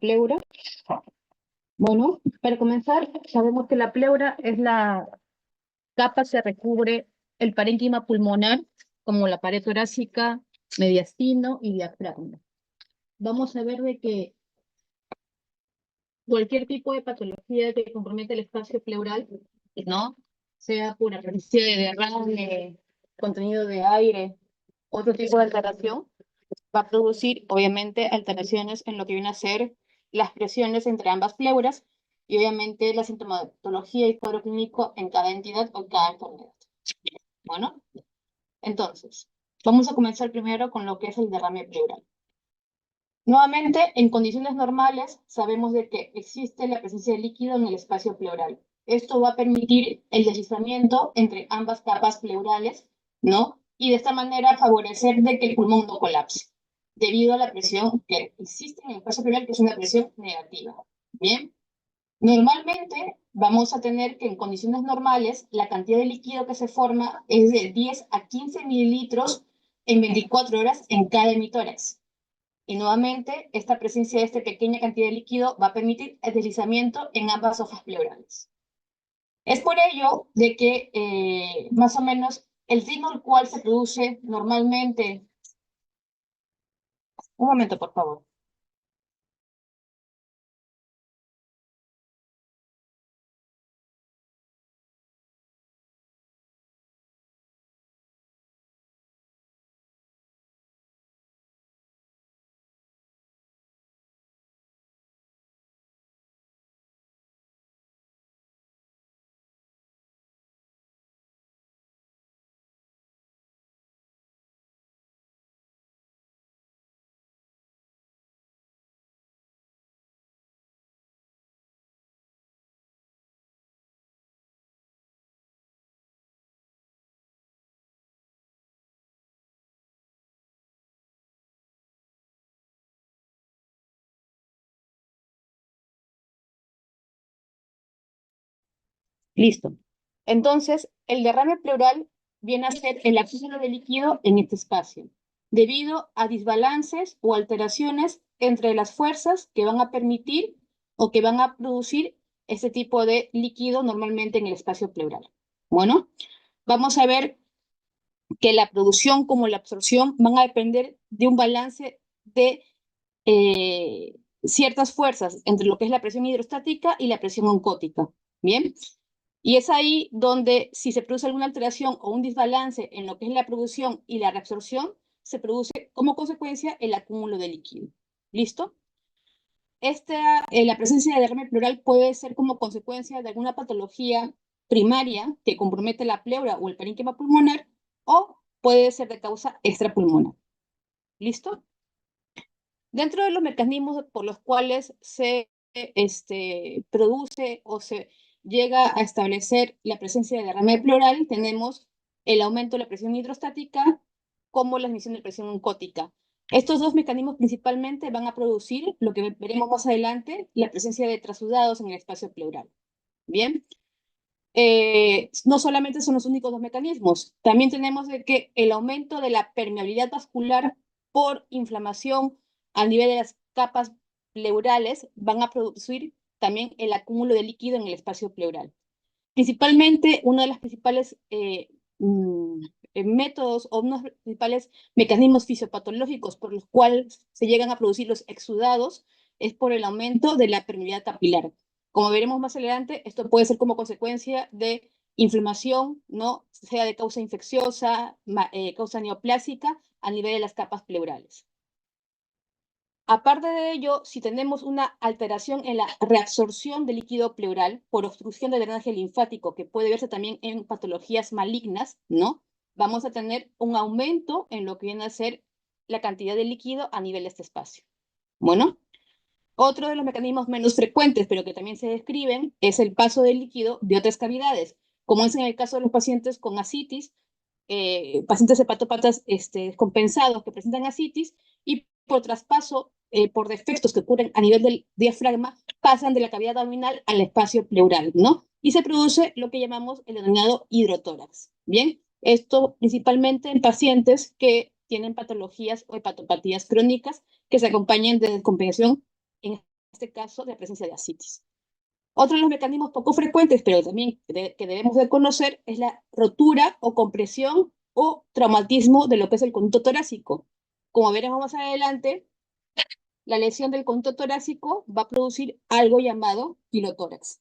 Pleura. Bueno, para comenzar, sabemos que la pleura es la capa que recubre el parénquima pulmonar, como la pared torácica, mediastino y diafragma. Vamos a ver de que cualquier tipo de patología que comprometa el espacio pleural, ¿no? Sea por presencia de derrame, contenido de aire, otro tipo de alteración, va a producir, obviamente, alteraciones en lo que viene a ser las presiones entre ambas pleuras y, obviamente, la sintomatología y cuadro clínico en cada entidad o cada enfermedad. Bueno, entonces, vamos a comenzar primero con lo que es el derrame pleural. Nuevamente, en condiciones normales, sabemos de que existe la presencia de líquido en el espacio pleural. Esto va a permitir el deslizamiento entre ambas capas pleurales, ¿no? Y de esta manera favorecer de que el pulmón no colapse, debido a la presión que existe en el espacio pleural, que es una presión negativa. Bien, normalmente vamos a tener que en condiciones normales la cantidad de líquido que se forma es de 10 a 15 mililitros en 24 horas en cada hemitórax. Y nuevamente, esta presencia de esta pequeña cantidad de líquido va a permitir el deslizamiento en ambas hojas pleurales. Es por ello de que más o menos el ritmo al cual se produce normalmente... Un momento, por favor. Listo. Entonces, el derrame pleural viene a ser el acceso de líquido en este espacio, debido a desbalances o alteraciones entre las fuerzas que van a permitir o que van a producir este tipo de líquido normalmente en el espacio pleural. Bueno, vamos a ver que la producción como la absorción van a depender de un balance de ciertas fuerzas entre lo que es la presión hidrostática y la presión oncótica. Bien, y es ahí donde si se produce alguna alteración o un desbalance en lo que es la producción y la reabsorción, se produce como consecuencia el acúmulo de líquido. ¿Listo? La presencia de derrame pleural puede ser como consecuencia de alguna patología primaria que compromete la pleura o el parénquima pulmonar, o puede ser de causa extrapulmonar. ¿Listo? Dentro de los mecanismos por los cuales se produce o se llega a establecer la presencia de derrame pleural, tenemos el aumento de la presión hidrostática como la disminución de presión oncótica. Estos dos mecanismos principalmente van a producir, lo que veremos más adelante, la presencia de trasudados en el espacio pleural. Bien, no solamente son los únicos dos mecanismos, también tenemos de que el aumento de la permeabilidad vascular por inflamación a nivel de las capas pleurales van a producir también el acúmulo de líquido en el espacio pleural. Principalmente, uno de los principales métodos o unos de los principales mecanismos fisiopatológicos por los cuales se llegan a producir los exudados es por el aumento de la permeabilidad capilar. Como veremos más adelante, esto puede ser como consecuencia de inflamación, ¿no? Sea de causa infecciosa, causa neoplásica a nivel de las capas pleurales. Aparte de ello, si tenemos una alteración en la reabsorción del líquido pleural por obstrucción del drenaje linfático, que puede verse también en patologías malignas, ¿no? Vamos a tener un aumento en lo que viene a ser la cantidad de líquido a nivel de este espacio. Bueno, otro de los mecanismos menos frecuentes, pero que también se describen, es el paso del líquido de otras cavidades, como es en el caso de los pacientes con ascitis, pacientes hepatópatas descompensados que presentan ascitis, y por traspaso, por defectos que ocurren a nivel del diafragma, pasan de la cavidad abdominal al espacio pleural, ¿no? Y se produce lo que llamamos el denominado hidrotórax. Bien, esto principalmente en pacientes que tienen patologías o hepatopatías crónicas que se acompañan de descompensación en este caso de la presencia de ascitis. Otro de los mecanismos poco frecuentes, pero también que debemos de conocer, es la rotura o compresión o traumatismo de lo que es el conducto torácico. Como veremos más adelante, la lesión del conducto torácico va a producir algo llamado quilotórax.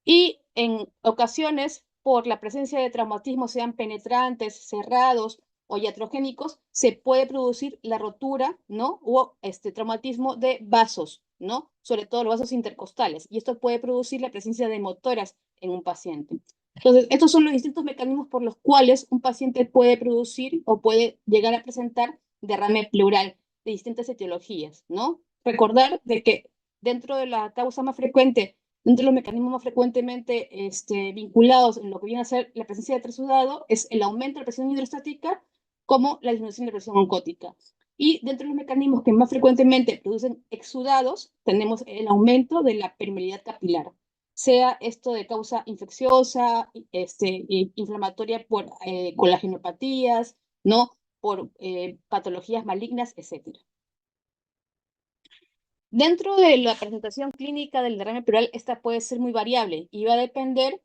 Y en ocasiones, por la presencia de traumatismos, sean penetrantes, cerrados o iatrogénicos, se puede producir la rotura, ¿no? O traumatismo de vasos, ¿no? Sobre todo los vasos intercostales. Y esto puede producir la presencia de hemotórax en un paciente. Entonces, estos son los distintos mecanismos por los cuales un paciente puede producir o puede llegar a presentar derrame pleural de distintas etiologías, ¿no? Recordar de que dentro de la causa más frecuente, dentro de los mecanismos más frecuentemente vinculados en lo que viene a ser la presencia de trasudado, es el aumento de la presión hidrostática como la disminución de la presión oncótica. Y dentro de los mecanismos que más frecuentemente producen exudados, tenemos el aumento de la permeabilidad capilar, sea esto de causa infecciosa, inflamatoria por colagenopatías, ¿no? Por patologías malignas, etc. Dentro de la presentación clínica del derrame pleural, esta puede ser muy variable y va a depender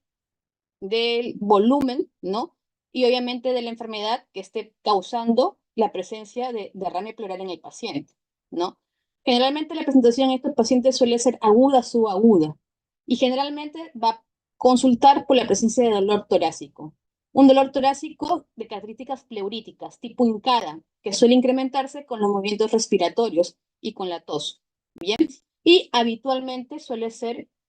del volumen, ¿no? Y obviamente de la enfermedad que esté causando la presencia de derrame pleural en el paciente, ¿no? Generalmente la presentación en estos pacientes suele ser aguda, subaguda, y generalmente va a consultar por la presencia de dolor torácico. Un dolor torácico de características pleuríticas, tipo hincada, que suele incrementarse con los movimientos respiratorios y con la tos. Bien, y habitualmente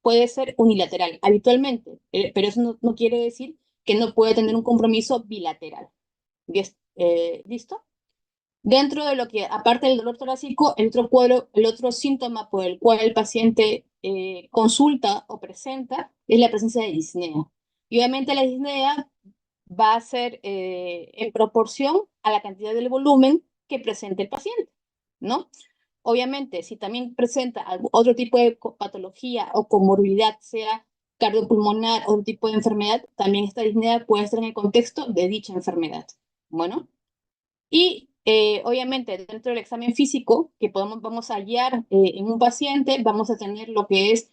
puede ser unilateral, habitualmente, pero eso no quiere decir que no puede tener un compromiso bilateral. ¿Listo? Dentro de lo que, aparte del dolor torácico, el otro síntoma por el cual el paciente consulta o presenta es la presencia de disnea. Y obviamente la disnea va a ser en proporción a la cantidad del volumen que presente el paciente, ¿no? Obviamente, si también presenta otro tipo de patología o comorbilidad, sea cardiopulmonar o otro tipo de enfermedad, también esta disnea puede estar en el contexto de dicha enfermedad. Bueno, y obviamente dentro del examen físico que vamos a hallar en un paciente, vamos a tener lo que es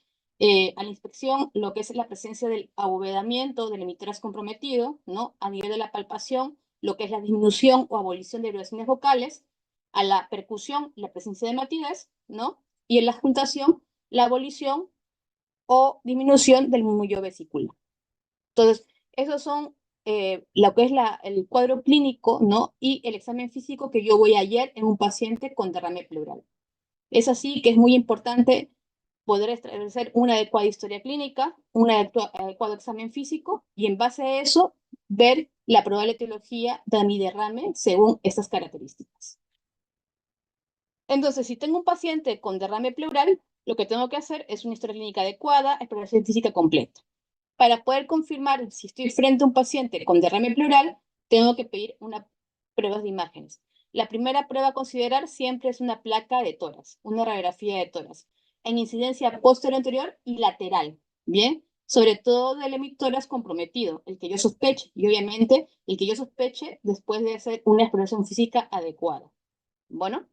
a la inspección, lo que es la presencia del abovedamiento del hemitórax comprometido, ¿no? A nivel de la palpación, lo que es la disminución o abolición de vibraciones vocales, a la percusión, la presencia de matidez, ¿no? Y en la auscultación, la abolición o disminución del murmullo vesicular. Entonces, esos son lo que es el cuadro clínico, ¿no? Y el examen físico que yo voy a hallar en un paciente con derrame pleural. Es así que es muy importante poder establecer una adecuada historia clínica, un adecuado examen físico y en base a eso ver la probable etiología de mi derrame según estas características. Entonces, si tengo un paciente con derrame pleural, lo que tengo que hacer es una historia clínica adecuada, exploración física completa. Para poder confirmar si estoy frente a un paciente con derrame pleural, tengo que pedir una prueba de imágenes. La primera prueba a considerar siempre es una placa de tórax, una radiografía de tórax, en incidencia posterior anterior y lateral, ¿bien? Sobre todo del hemitórax comprometido, el que yo sospeche, y obviamente el que yo sospeche después de hacer una exploración física adecuada. Bueno,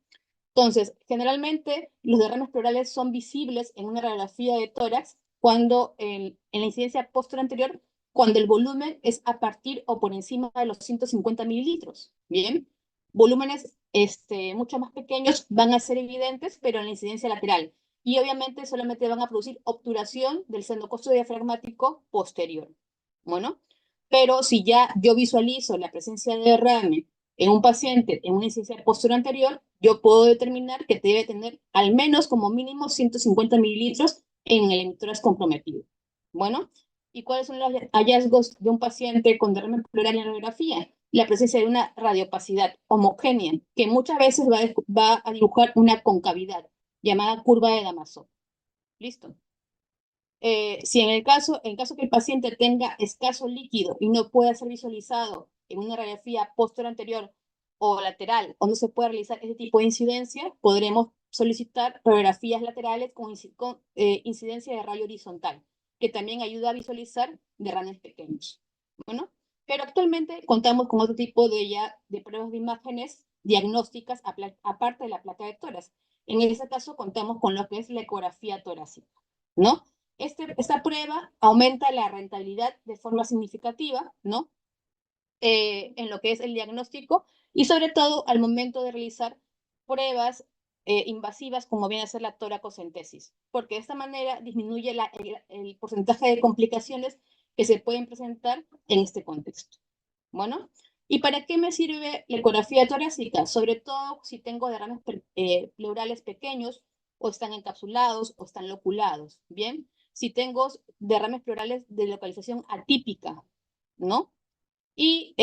entonces, generalmente los derrames pleurales son visibles en una radiografía de tórax cuando en la incidencia posterior anterior, cuando el volumen es a partir o por encima de los 150 mililitros. Bien, volúmenes mucho más pequeños van a ser evidentes, pero en la incidencia lateral. Y obviamente solamente van a producir obturación del seno costodiafragmático posterior. Bueno, pero si ya yo visualizo la presencia de derrame en un paciente en una incidencia posterior anterior, yo puedo determinar que debe tener al menos como mínimo 150 mililitros en el hemitórax comprometido. Bueno, ¿y cuáles son los hallazgos de un paciente con derrame pleural en radiografía? La presencia de una radiopacidad homogénea, que muchas veces va a dibujar una concavidad, llamada curva de Damasio. ¿Listo? Si en caso que el paciente tenga escaso líquido y no pueda ser visualizado en una radiografía posterior anterior o lateral, o no se puede realizar ese tipo de incidencia, podremos solicitar radiografías laterales con incidencia de rayo horizontal, que también ayuda a visualizar derrames pequeños. Bueno, pero actualmente contamos con otro tipo de pruebas de imágenes diagnósticas aparte de la placa de tórax, En ese caso contamos con lo que es la ecografía torácica, ¿no? Esta prueba aumenta la rentabilidad de forma significativa, ¿no? En lo que es el diagnóstico y sobre todo al momento de realizar pruebas invasivas como viene a ser la toracocentesis, porque de esta manera disminuye el porcentaje de complicaciones que se pueden presentar en este contexto. Bueno, ¿y para qué me sirve la ecografía torácica? Sobre todo si tengo derrames pleurales pequeños o están encapsulados o están loculados, ¿bien? Si tengo derrames pleurales de localización atípica, ¿no? Y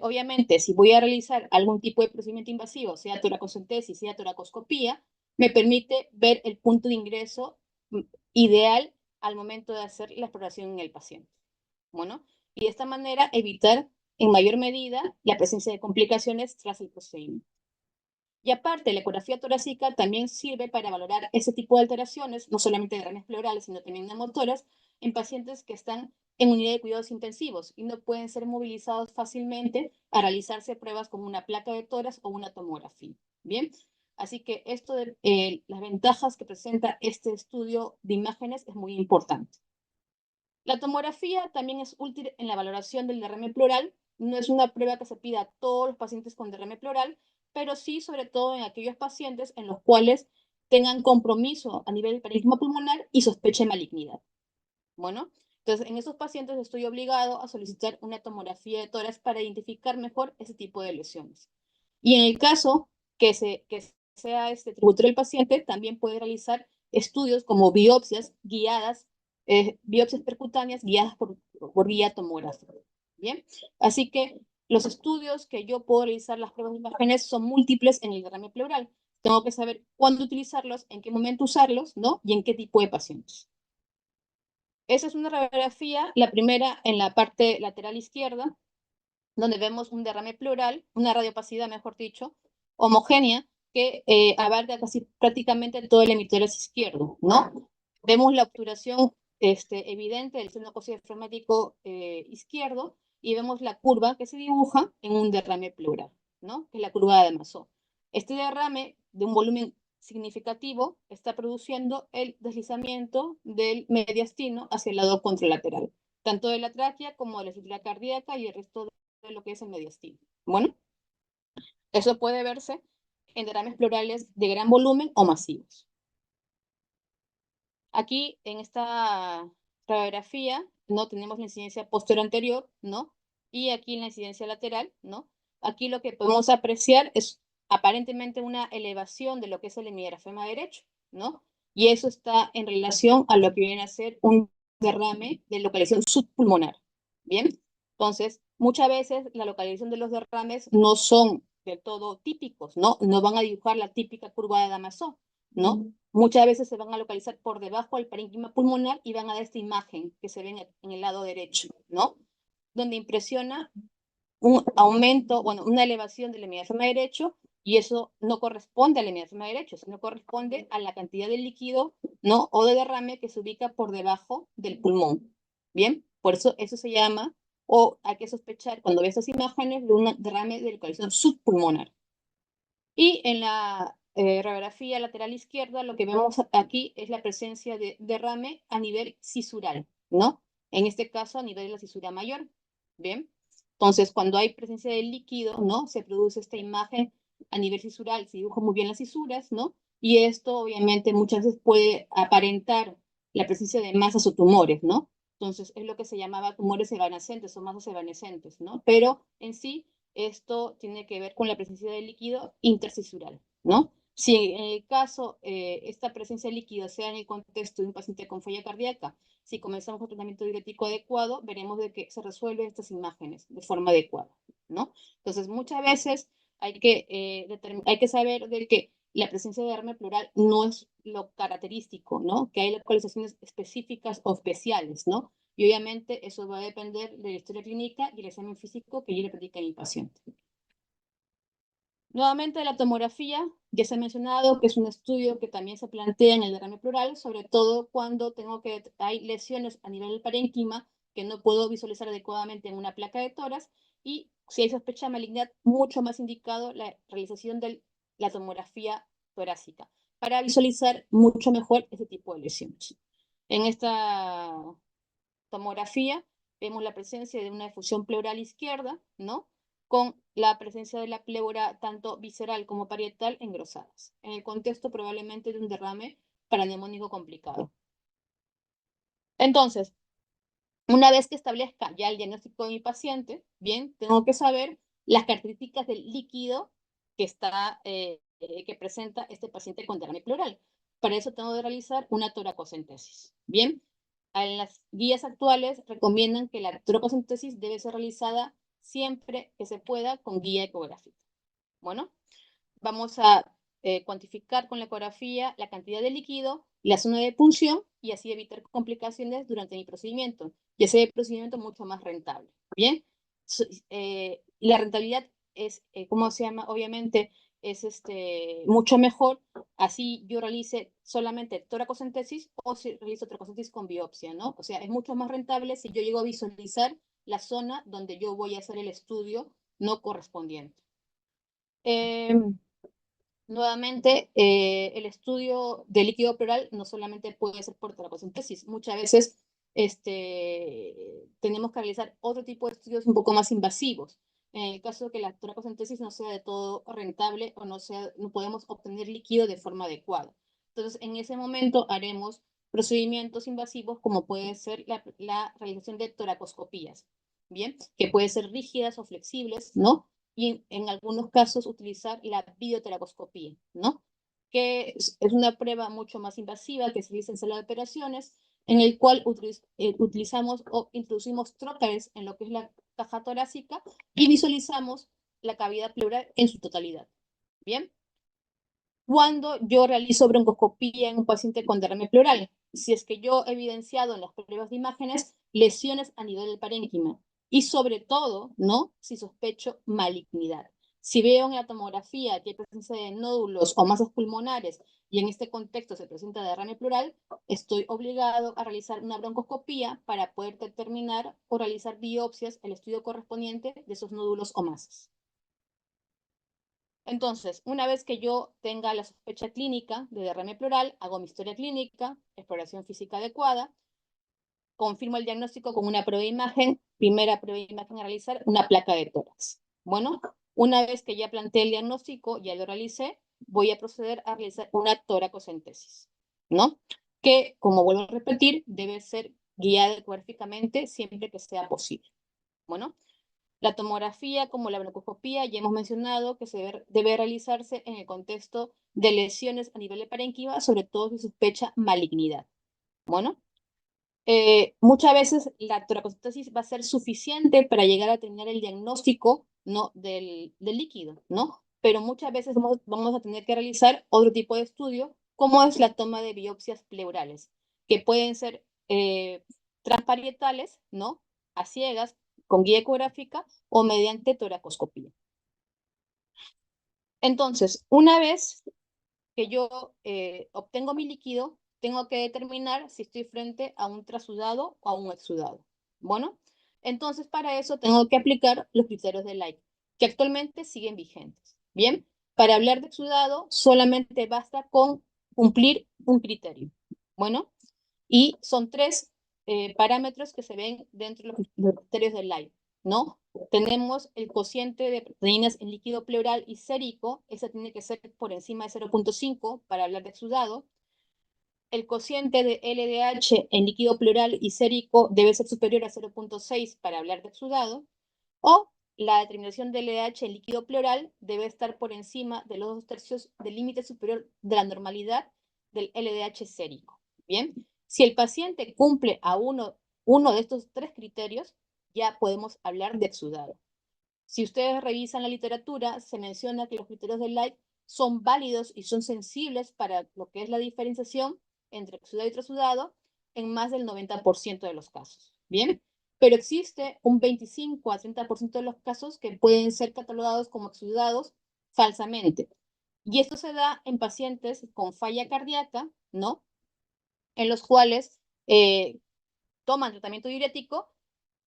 obviamente, si voy a realizar algún tipo de procedimiento invasivo, sea toracocentesis, sea toracoscopía, me permite ver el punto de ingreso ideal al momento de hacer la exploración en el paciente. Bueno, y de esta manera evitar en mayor medida la presencia de complicaciones tras el procedimiento. Y aparte, la ecografía torácica también sirve para valorar ese tipo de alteraciones, no solamente de derrames pleurales, sino también de motoras, en pacientes que están en unidad de cuidados intensivos y no pueden ser movilizados fácilmente a realizarse pruebas como una placa de tórax o una tomografía. Bien, así que esto de las ventajas que presenta este estudio de imágenes es muy importante. La tomografía también es útil en la valoración del derrame pleural. No es una prueba que se pida a todos los pacientes con derrame pleural, pero sí, sobre todo en aquellos pacientes en los cuales tengan compromiso a nivel del parénquima pulmonar y sospecha de malignidad. Bueno, entonces en esos pacientes estoy obligado a solicitar una tomografía de tórax para identificar mejor ese tipo de lesiones. Y en el caso que sea tributario del paciente, también puede realizar estudios como biopsias guiadas, biopsias percutáneas guiadas por guía tomográfica. Bien, así que los estudios que yo puedo realizar, las pruebas de imágenes, son múltiples en el derrame pleural. Tengo que saber cuándo utilizarlos, en qué momento usarlos, ¿no? Y en qué tipo de pacientes. Esa es una radiografía, la primera en la parte lateral izquierda, donde vemos un derrame pleural, una radiopacidad, mejor dicho, homogénea, que abarca casi prácticamente todo el hemisferio izquierdo, ¿no? Vemos la obturación evidente del seno cosdiafragmático izquierdo y vemos la curva que se dibuja en un derrame pleural, ¿no? Que es la curva de Masó. Este derrame de un volumen significativo está produciendo el deslizamiento del mediastino hacia el lado contralateral, tanto de la tráquea como de la estructura cardíaca y el resto de lo que es el mediastino. Bueno, eso puede verse en derrames pleurales de gran volumen o masivos. Aquí, en esta radiografía, ¿no? Tenemos la incidencia posterior anterior, ¿no? Y aquí en la incidencia lateral, ¿no? Aquí lo que podemos apreciar es aparentemente una elevación de lo que es el hemidiafragma derecho, ¿no? Y eso está en relación a lo que viene a ser un derrame de localización subpulmonar. ¿Bien? Entonces, muchas veces la localización de los derrames no son del todo típicos, ¿no? No van a dibujar la típica curva de Damasó, ¿no? Muchas veces se van a localizar por debajo del parénquima pulmonar y van a dar esta imagen que se ve en el lado derecho, ¿no? Donde impresiona un aumento, bueno, una elevación del hemidiafragma derecho, y eso no corresponde al hemidiafragma derecho, sino corresponde a la cantidad de líquido, ¿no? O de derrame que se ubica por debajo del pulmón. Bien, por eso se llama, o hay que sospechar cuando ves estas imágenes de un derrame de localización subpulmonar. Y en la radiografía lateral izquierda, lo que vemos aquí es la presencia de derrame a nivel cisural, ¿no? En este caso, a nivel de la cisura mayor. Bien. Entonces, cuando hay presencia de líquido, ¿no? Se produce esta imagen a nivel cisural, se dibujan muy bien las cisuras, ¿no? Y esto, obviamente, muchas veces puede aparentar la presencia de masas o tumores, ¿no? Entonces, es lo que se llamaba tumores evanescentes o masas evanescentes, ¿no? Pero en sí, esto tiene que ver con la presencia de líquido intercisural, ¿no? Si en el caso esta presencia de líquido sea en el contexto de un paciente con falla cardíaca, si comenzamos un tratamiento diurético adecuado, veremos de que se resuelven estas imágenes de forma adecuada, ¿no? Entonces, muchas veces hay que saber de que la presencia de derrame pleural no es lo característico, ¿no? Que hay localizaciones específicas o especiales, ¿no? Y obviamente eso va a depender de la historia clínica y el examen físico que yo le practique a mi paciente. Nuevamente, la tomografía, ya se ha mencionado que es un estudio que también se plantea en el derrame pleural, sobre todo cuando hay lesiones a nivel del parénquima que no puedo visualizar adecuadamente en una placa de tórax, y si hay sospecha de malignidad, mucho más indicado la realización de la tomografía torácica. para visualizar mucho mejor este tipo de lesiones. En esta tomografía vemos la presencia de una efusión pleural izquierda, ¿no? Con la presencia de la pleura tanto visceral como parietal engrosadas, en el contexto probablemente de un derrame paraneumónico complicado. Entonces, una vez que establezca ya el diagnóstico de mi paciente, bien, tengo que saber las características del líquido que presenta este paciente con derrame pleural. Para eso tengo que realizar una toracocentesis. Bien, en las guías actuales recomiendan que la toracocentesis debe ser realizada siempre que se pueda con guía ecográfica. Bueno, vamos a cuantificar con la ecografía la cantidad de líquido, la zona de punción y así evitar complicaciones durante mi procedimiento y hacer el procedimiento mucho más rentable. Bien, la rentabilidad es, ¿cómo se llama? Obviamente es mucho mejor así yo realice solamente toracocentesis o si realizo toracocentesis con biopsia, ¿no? O sea, es mucho más rentable si yo llego a visualizar la zona donde yo voy a hacer el estudio no correspondiente. Nuevamente, el estudio de líquido pleural no solamente puede ser por toracocentesis. Muchas veces tenemos que realizar otro tipo de estudios un poco más invasivos. En el caso de que la toracocentesis no sea de todo rentable o no podemos obtener líquido de forma adecuada. Entonces, en ese momento haremos procedimientos invasivos como puede ser la realización de toracoscopías, ¿bien? Que pueden ser rígidas o flexibles, ¿no? Y en algunos casos utilizar la videotoracoscopía, ¿no? Que es una prueba mucho más invasiva que se realiza en sala de operaciones, en el cual utilizamos o introducimos trócares en lo que es la caja torácica y visualizamos la cavidad pleural en su totalidad. Bien. Cuando yo realizo broncoscopía en un paciente con derrame pleural, si es que yo he evidenciado en las pruebas de imágenes lesiones a nivel del parénquima y sobre todo, ¿no? Si sospecho malignidad. Si veo en la tomografía que hay presencia de nódulos o masas pulmonares y en este contexto se presenta derrame pleural, estoy obligado a realizar una broncoscopía para poder determinar o realizar biopsias, el estudio correspondiente de esos nódulos o masas. Entonces, una vez que yo tenga la sospecha clínica de derrame pleural, hago mi historia clínica, exploración física adecuada, confirmo el diagnóstico con una prueba de imagen, primera prueba de imagen a realizar, una placa de tórax. Bueno, una vez que ya planteé el diagnóstico, ya lo realicé, voy a proceder a realizar una toracocentesis, ¿no? Que, como vuelvo a repetir, debe ser guiada ecográficamente siempre que sea posible. Bueno, la tomografía, como la broncoscopía, ya hemos mencionado que debe realizarse en el contexto de lesiones a nivel de parénquima, sobre todo si sospecha malignidad. Bueno, muchas veces la toracocentesis va a ser suficiente para llegar a tener el diagnóstico, ¿no? del líquido, ¿no? Pero muchas veces vamos a tener que realizar otro tipo de estudio, como es la toma de biopsias pleurales, que pueden ser transparietales, ¿no? A ciegas, con guía ecográfica o mediante toracoscopía. Entonces, una vez que yo obtengo mi líquido, tengo que determinar si estoy frente a un trasudado o a un exudado. Bueno, entonces para eso tengo que aplicar los criterios de Light, que actualmente siguen vigentes. Bien, para hablar de exudado solamente basta con cumplir un criterio. Bueno, y son tres parámetros que se ven dentro de los criterios de Light, ¿no? Tenemos el cociente de proteínas en líquido pleural y sérico, ese tiene que ser por encima de 0.5 para hablar de exudado. El cociente de LDH en líquido pleural y sérico debe ser superior a 0.6 para hablar de exudado, o la determinación de LDH en líquido pleural debe estar por encima de los 2/3 del límite superior de la normalidad del LDH sérico. Bien, si el paciente cumple a uno de estos tres criterios, ya podemos hablar de exudado. Si ustedes revisan la literatura, se menciona que los criterios de Light son válidos y son sensibles para lo que es la diferenciación entre exudado y trasudado en más del 90% de los casos. Bien, pero existe un 25 a 30% de los casos que pueden ser catalogados como exudados falsamente. Y esto se da en pacientes con falla cardíaca, ¿no? En los cuales toman tratamiento diurético.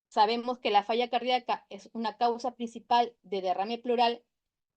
Sabemos que la falla cardíaca es una causa principal de derrame pleural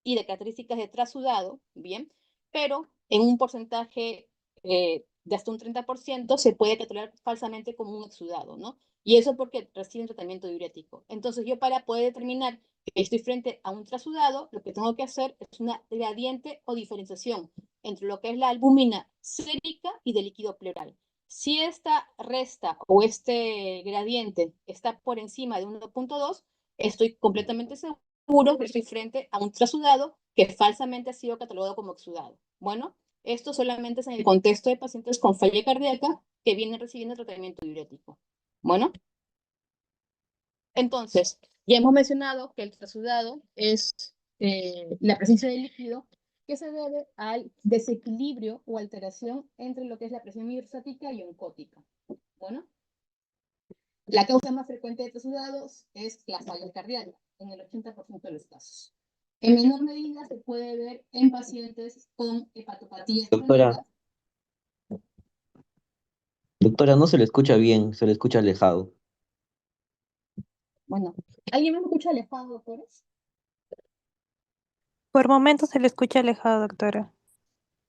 y de características de trasudado, bien, pero en un porcentaje de hasta un 30%, se puede catalogar falsamente como un exudado, ¿no? Y eso porque reciben tratamiento diurético. Entonces, yo para poder determinar que estoy frente a un trasudado, lo que tengo que hacer es una gradiente o diferenciación entre lo que es la albúmina sérica y del líquido pleural. Si esta resta o este gradiente está por encima de 1.2, estoy completamente seguro que estoy frente a un trasudado que falsamente ha sido catalogado como exudado. Bueno, esto solamente es en el contexto de pacientes con falla cardíaca que vienen recibiendo tratamiento diurético. Bueno, entonces, ya hemos mencionado que el trasudado es la presencia de líquido que se debe al desequilibrio o alteración entre lo que es la presión hidrostática y oncótica. Bueno, la causa más frecuente de trasudados es la falla cardíaca, en el 80% de los casos. En menor medida se puede ver en pacientes con hepatopatías crónicas. Doctora, no se le escucha bien, se le escucha alejado. Bueno, ¿alguien me escucha alejado, doctores? Por momentos se le escucha alejado, doctora.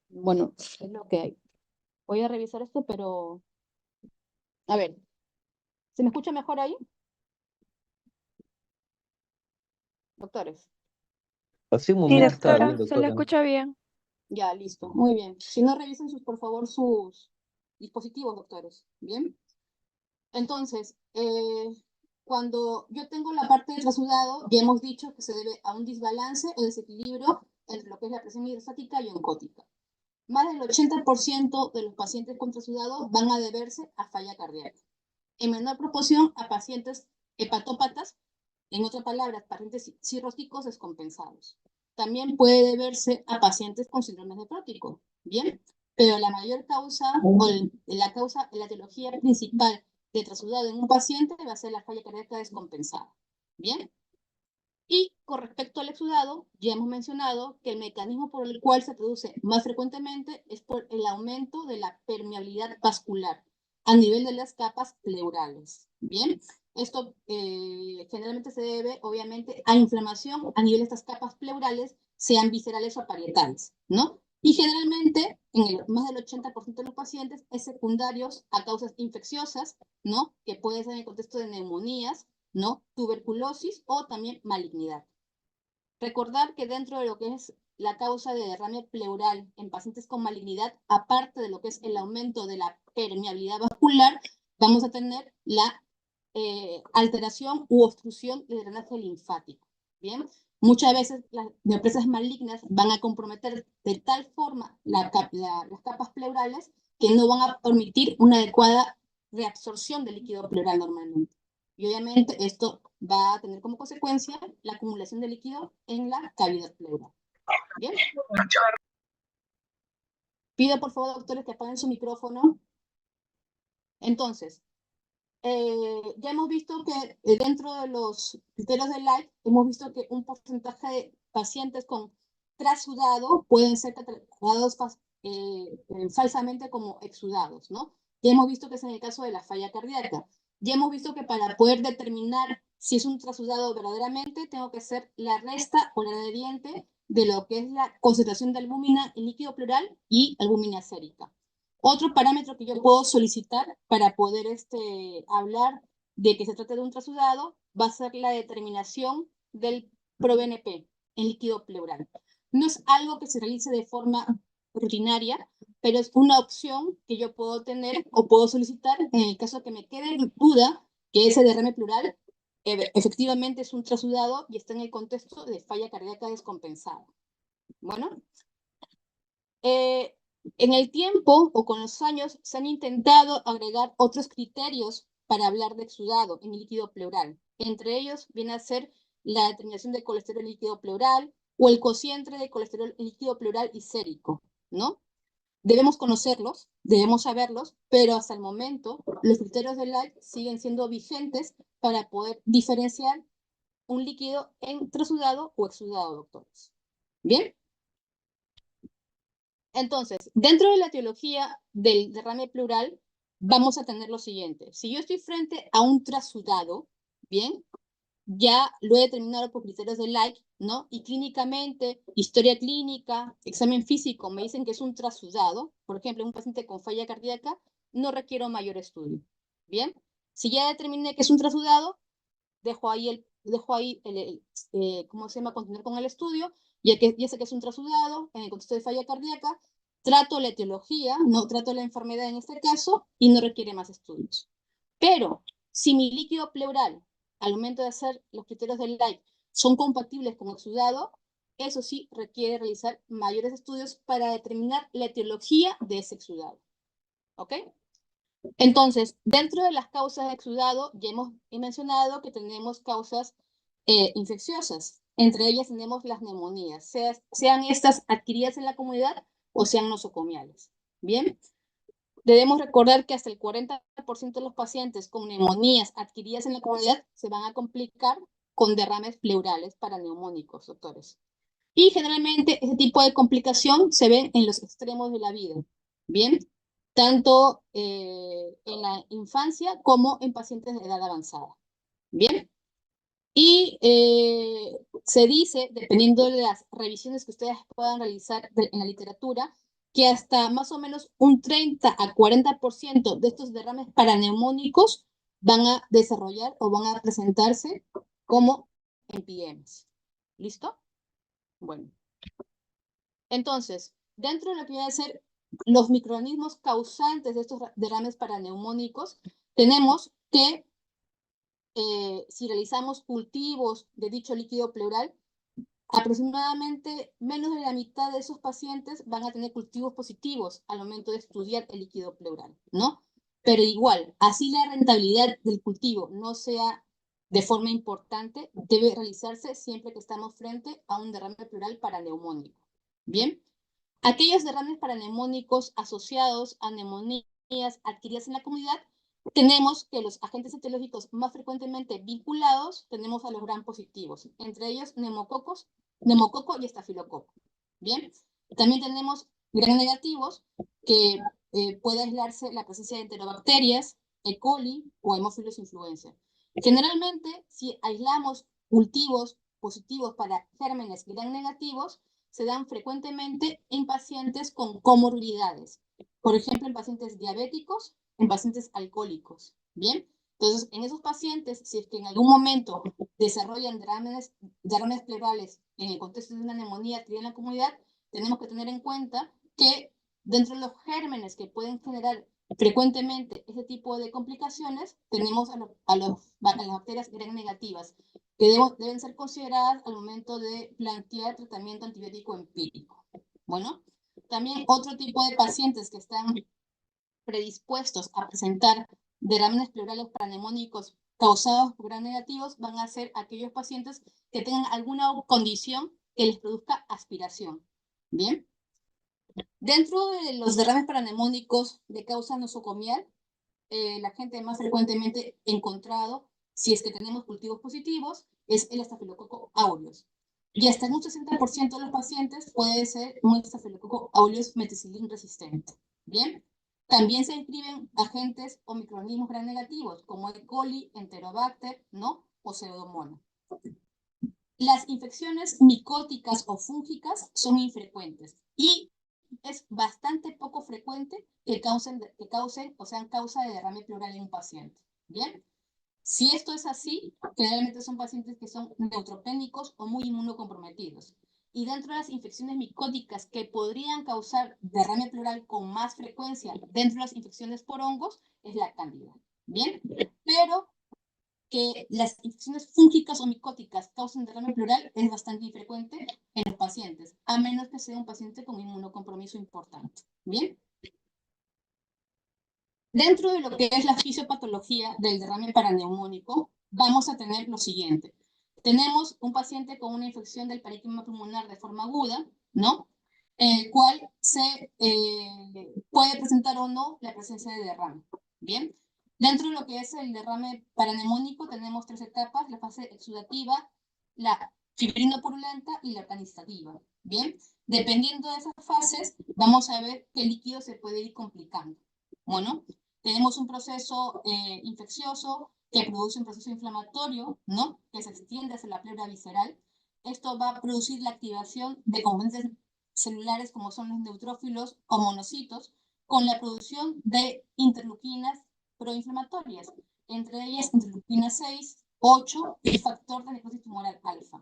Bueno, es lo que hay. Voy a revisar esto, pero... A ver, ¿se me escucha mejor ahí? Doctores. Hace un Sí, momento estaba doctora, bien, se le doctora. escucha bien. Ya, listo. Muy bien. Si no, revisen por favor sus dispositivos, doctores. Bien. Entonces, cuando yo tengo la parte del trasudado, ya hemos dicho que se debe a un desbalance o desequilibrio entre lo que es la presión hidrostática y oncótica. Más del 80% de los pacientes con trasudado van a deberse a falla cardíaca. En menor proporción a pacientes hepatópatas, en otras palabras, pacientes cirróticos descompensados. También puede deberse a pacientes con síndrome nefrótico, ¿bien? Pero la mayor causa, o la etiología principal de trasudado en un paciente va a ser la falla cardíaca descompensada, ¿bien? Y con respecto al exudado, ya hemos mencionado que el mecanismo por el cual se produce más frecuentemente es por el aumento de la permeabilidad vascular a nivel de las capas pleurales. Bien, esto generalmente se debe, obviamente, a inflamación a nivel de estas capas pleurales, sean viscerales o parietales, ¿no? Y generalmente, más del 80% de los pacientes, es secundarios a causas infecciosas, ¿no? Que puede ser en el contexto de neumonías, ¿no? Tuberculosis o también malignidad. Recordar que dentro de lo que es la causa de derrame pleural en pacientes con malignidad, aparte de lo que es el aumento de la permeabilidad vascular, vamos a tener la alteración u obstrucción del drenaje linfático. Bien, muchas veces las neoplasias malignas van a comprometer de tal forma las capas pleurales que no van a permitir una adecuada reabsorción del líquido pleural normalmente. Y obviamente esto va a tener como consecuencia la acumulación de líquido en la cavidad pleural. ¿Bien? Pido por favor, doctores, que apaguen su micrófono. Entonces, ya hemos visto que dentro de los criterios de Light, hemos visto que un porcentaje de pacientes con trasudado pueden ser catalogados falsamente como exudados, ¿no? Ya hemos visto que es en el caso de la falla cardíaca. Ya hemos visto que para poder determinar si es un trasudado verdaderamente, tengo que hacer la resta o la gradiente de lo que es la concentración de albúmina en líquido pleural y albúmina sérica. Otro parámetro que yo puedo solicitar para poder hablar de que se trata de un trasudado va a ser la determinación del ProBNP en líquido pleural. No es algo que se realice de forma rutinaria, pero es una opción que yo puedo tener o puedo solicitar en el caso que me quede duda que ese derrame pleural efectivamente es un trasudado y está en el contexto de falla cardíaca descompensada. Bueno, en el tiempo o con los años se han intentado agregar otros criterios para hablar de exudado en el líquido pleural. Entre ellos viene a ser la determinación de colesterol líquido pleural o el cociente de colesterol líquido pleural y sérico, ¿no? Debemos conocerlos, debemos saberlos, pero hasta el momento los criterios de Light siguen siendo vigentes para poder diferenciar un líquido en trasudado o exudado, doctores. ¿Bien? Entonces, dentro de la etiología del derrame pleural, vamos a tener lo siguiente. Si yo estoy frente a un trasudado, ¿bien? ya lo he determinado por criterios de Light, ¿no? Y clínicamente, historia clínica, examen físico, me dicen que es un trasudado, por ejemplo, un paciente con falla cardíaca, no requiero mayor estudio. ¿Bien? Si ya determiné que es un trasudado, dejo ahí ¿cómo se llama? Continuar con el estudio, ya sé que es un trasudado, en el contexto de falla cardíaca, trato la etiología, no trato la enfermedad en este caso, y no requiere más estudios. Pero, si mi líquido pleural, al momento de hacer los criterios del Light, son compatibles con exudado, eso sí requiere realizar mayores estudios para determinar la etiología de ese exudado. ¿Ok? Entonces, dentro de las causas de exudado, ya hemos mencionado que tenemos causas infecciosas. Entre ellas tenemos las neumonías, sean estas adquiridas en la comunidad o sean nosocomiales. Bien, debemos recordar que hasta el 40% de los pacientes con neumonías adquiridas en la comunidad se van a complicar con derrames pleurales paraneumónicos, doctores. Y generalmente ese tipo de complicación se ve en los extremos de la vida. Bien, tanto en la infancia como en pacientes de edad avanzada. Bien, y se dice, dependiendo de las revisiones que ustedes puedan realizar en la literatura, que hasta más o menos un 30 a 40% de estos derrames paraneumónicos van a desarrollar o van a presentarse como NPMs. ¿Listo? Bueno. Entonces, dentro de lo que voy a hacer los microorganismos causantes de estos derrames paraneumónicos, tenemos que si realizamos cultivos de dicho líquido pleural, aproximadamente menos de la mitad de esos pacientes van a tener cultivos positivos al momento de estudiar el líquido pleural, ¿no? Pero igual, así la rentabilidad del cultivo no sea de forma importante, debe realizarse siempre que estamos frente a un derrame pleural paraneumónico. ¿Bien? Aquellos derrames paraneumónicos asociados a neumonías adquiridas en la comunidad, tenemos que los agentes etiológicos más frecuentemente vinculados, tenemos a los gram positivos, entre ellos neumococo y estafilococo. Bien, también tenemos gram negativos, que puede aislarse la presencia de enterobacterias, E. coli o Haemophilus influenza. Generalmente, si aislamos cultivos positivos para gérmenes gram negativos, se dan frecuentemente en pacientes con comorbilidades. Por ejemplo, en pacientes diabéticos, en pacientes alcohólicos. ¿Bien? Entonces, en esos pacientes, si es que en algún momento desarrollan derrames pleurales en el contexto de una neumonía adquirida en la comunidad, tenemos que tener en cuenta que dentro de los gérmenes que pueden generar frecuentemente ese tipo de complicaciones, tenemos a las bacterias gram negativas, que deben ser consideradas al momento de plantear tratamiento antibiótico empírico. Bueno, también otro tipo de pacientes que están predispuestos a presentar derrames pleurales paraneumónicos causados por gram negativos van a ser aquellos pacientes que tengan alguna condición que les produzca aspiración. Bien. Dentro de los derrames paraneumónicos de causa nosocomial, la gente más frecuentemente encontrado, si es que tenemos cultivos positivos, es el Staphylococcus aureus. Y hasta en un 60% de los pacientes puede ser un Staphylococcus aureus meticilin resistente. Bien, también se inscriben agentes o microorganismos gram negativos, como E. coli, Enterobacter, ¿no? O Pseudomonas. Las infecciones micóticas o fúngicas son infrecuentes y es bastante poco frecuente que causen o sean causa de derrame pleural en un paciente. ¿Bien? Si esto es así, generalmente son pacientes que son neutropénicos o muy inmunocomprometidos. Y dentro de las infecciones micóticas que podrían causar derrame pleural con más frecuencia dentro de las infecciones por hongos es la cándida. ¿Bien? Pero que las infecciones fúngicas o micóticas causen derrame pleural es bastante infrecuente en los pacientes, a menos que sea un paciente con inmunocompromiso importante. ¿Bien? Dentro de lo que es la fisiopatología del derrame paraneumónico, vamos a tener lo siguiente. Tenemos un paciente con una infección del parénquima pulmonar de forma aguda, ¿no? El cual se puede presentar o no la presencia de derrame. ¿Bien? Dentro de lo que es el derrame paraneumónico tenemos tres etapas: la fase exudativa, la fibrinopurulenta y la organizativa. ¿Bien? Dependiendo de esas fases, vamos a ver qué líquido se puede ir complicando. Bueno, tenemos un proceso infeccioso que produce un proceso inflamatorio, ¿no? Que se extiende hacia la pleura visceral. Esto va a producir la activación de componentes celulares como son los neutrófilos o monocitos, con la producción de interleuquinas proinflamatorias, entre ellas interleuquina 6, 8 y factor de necrosis tumoral alfa.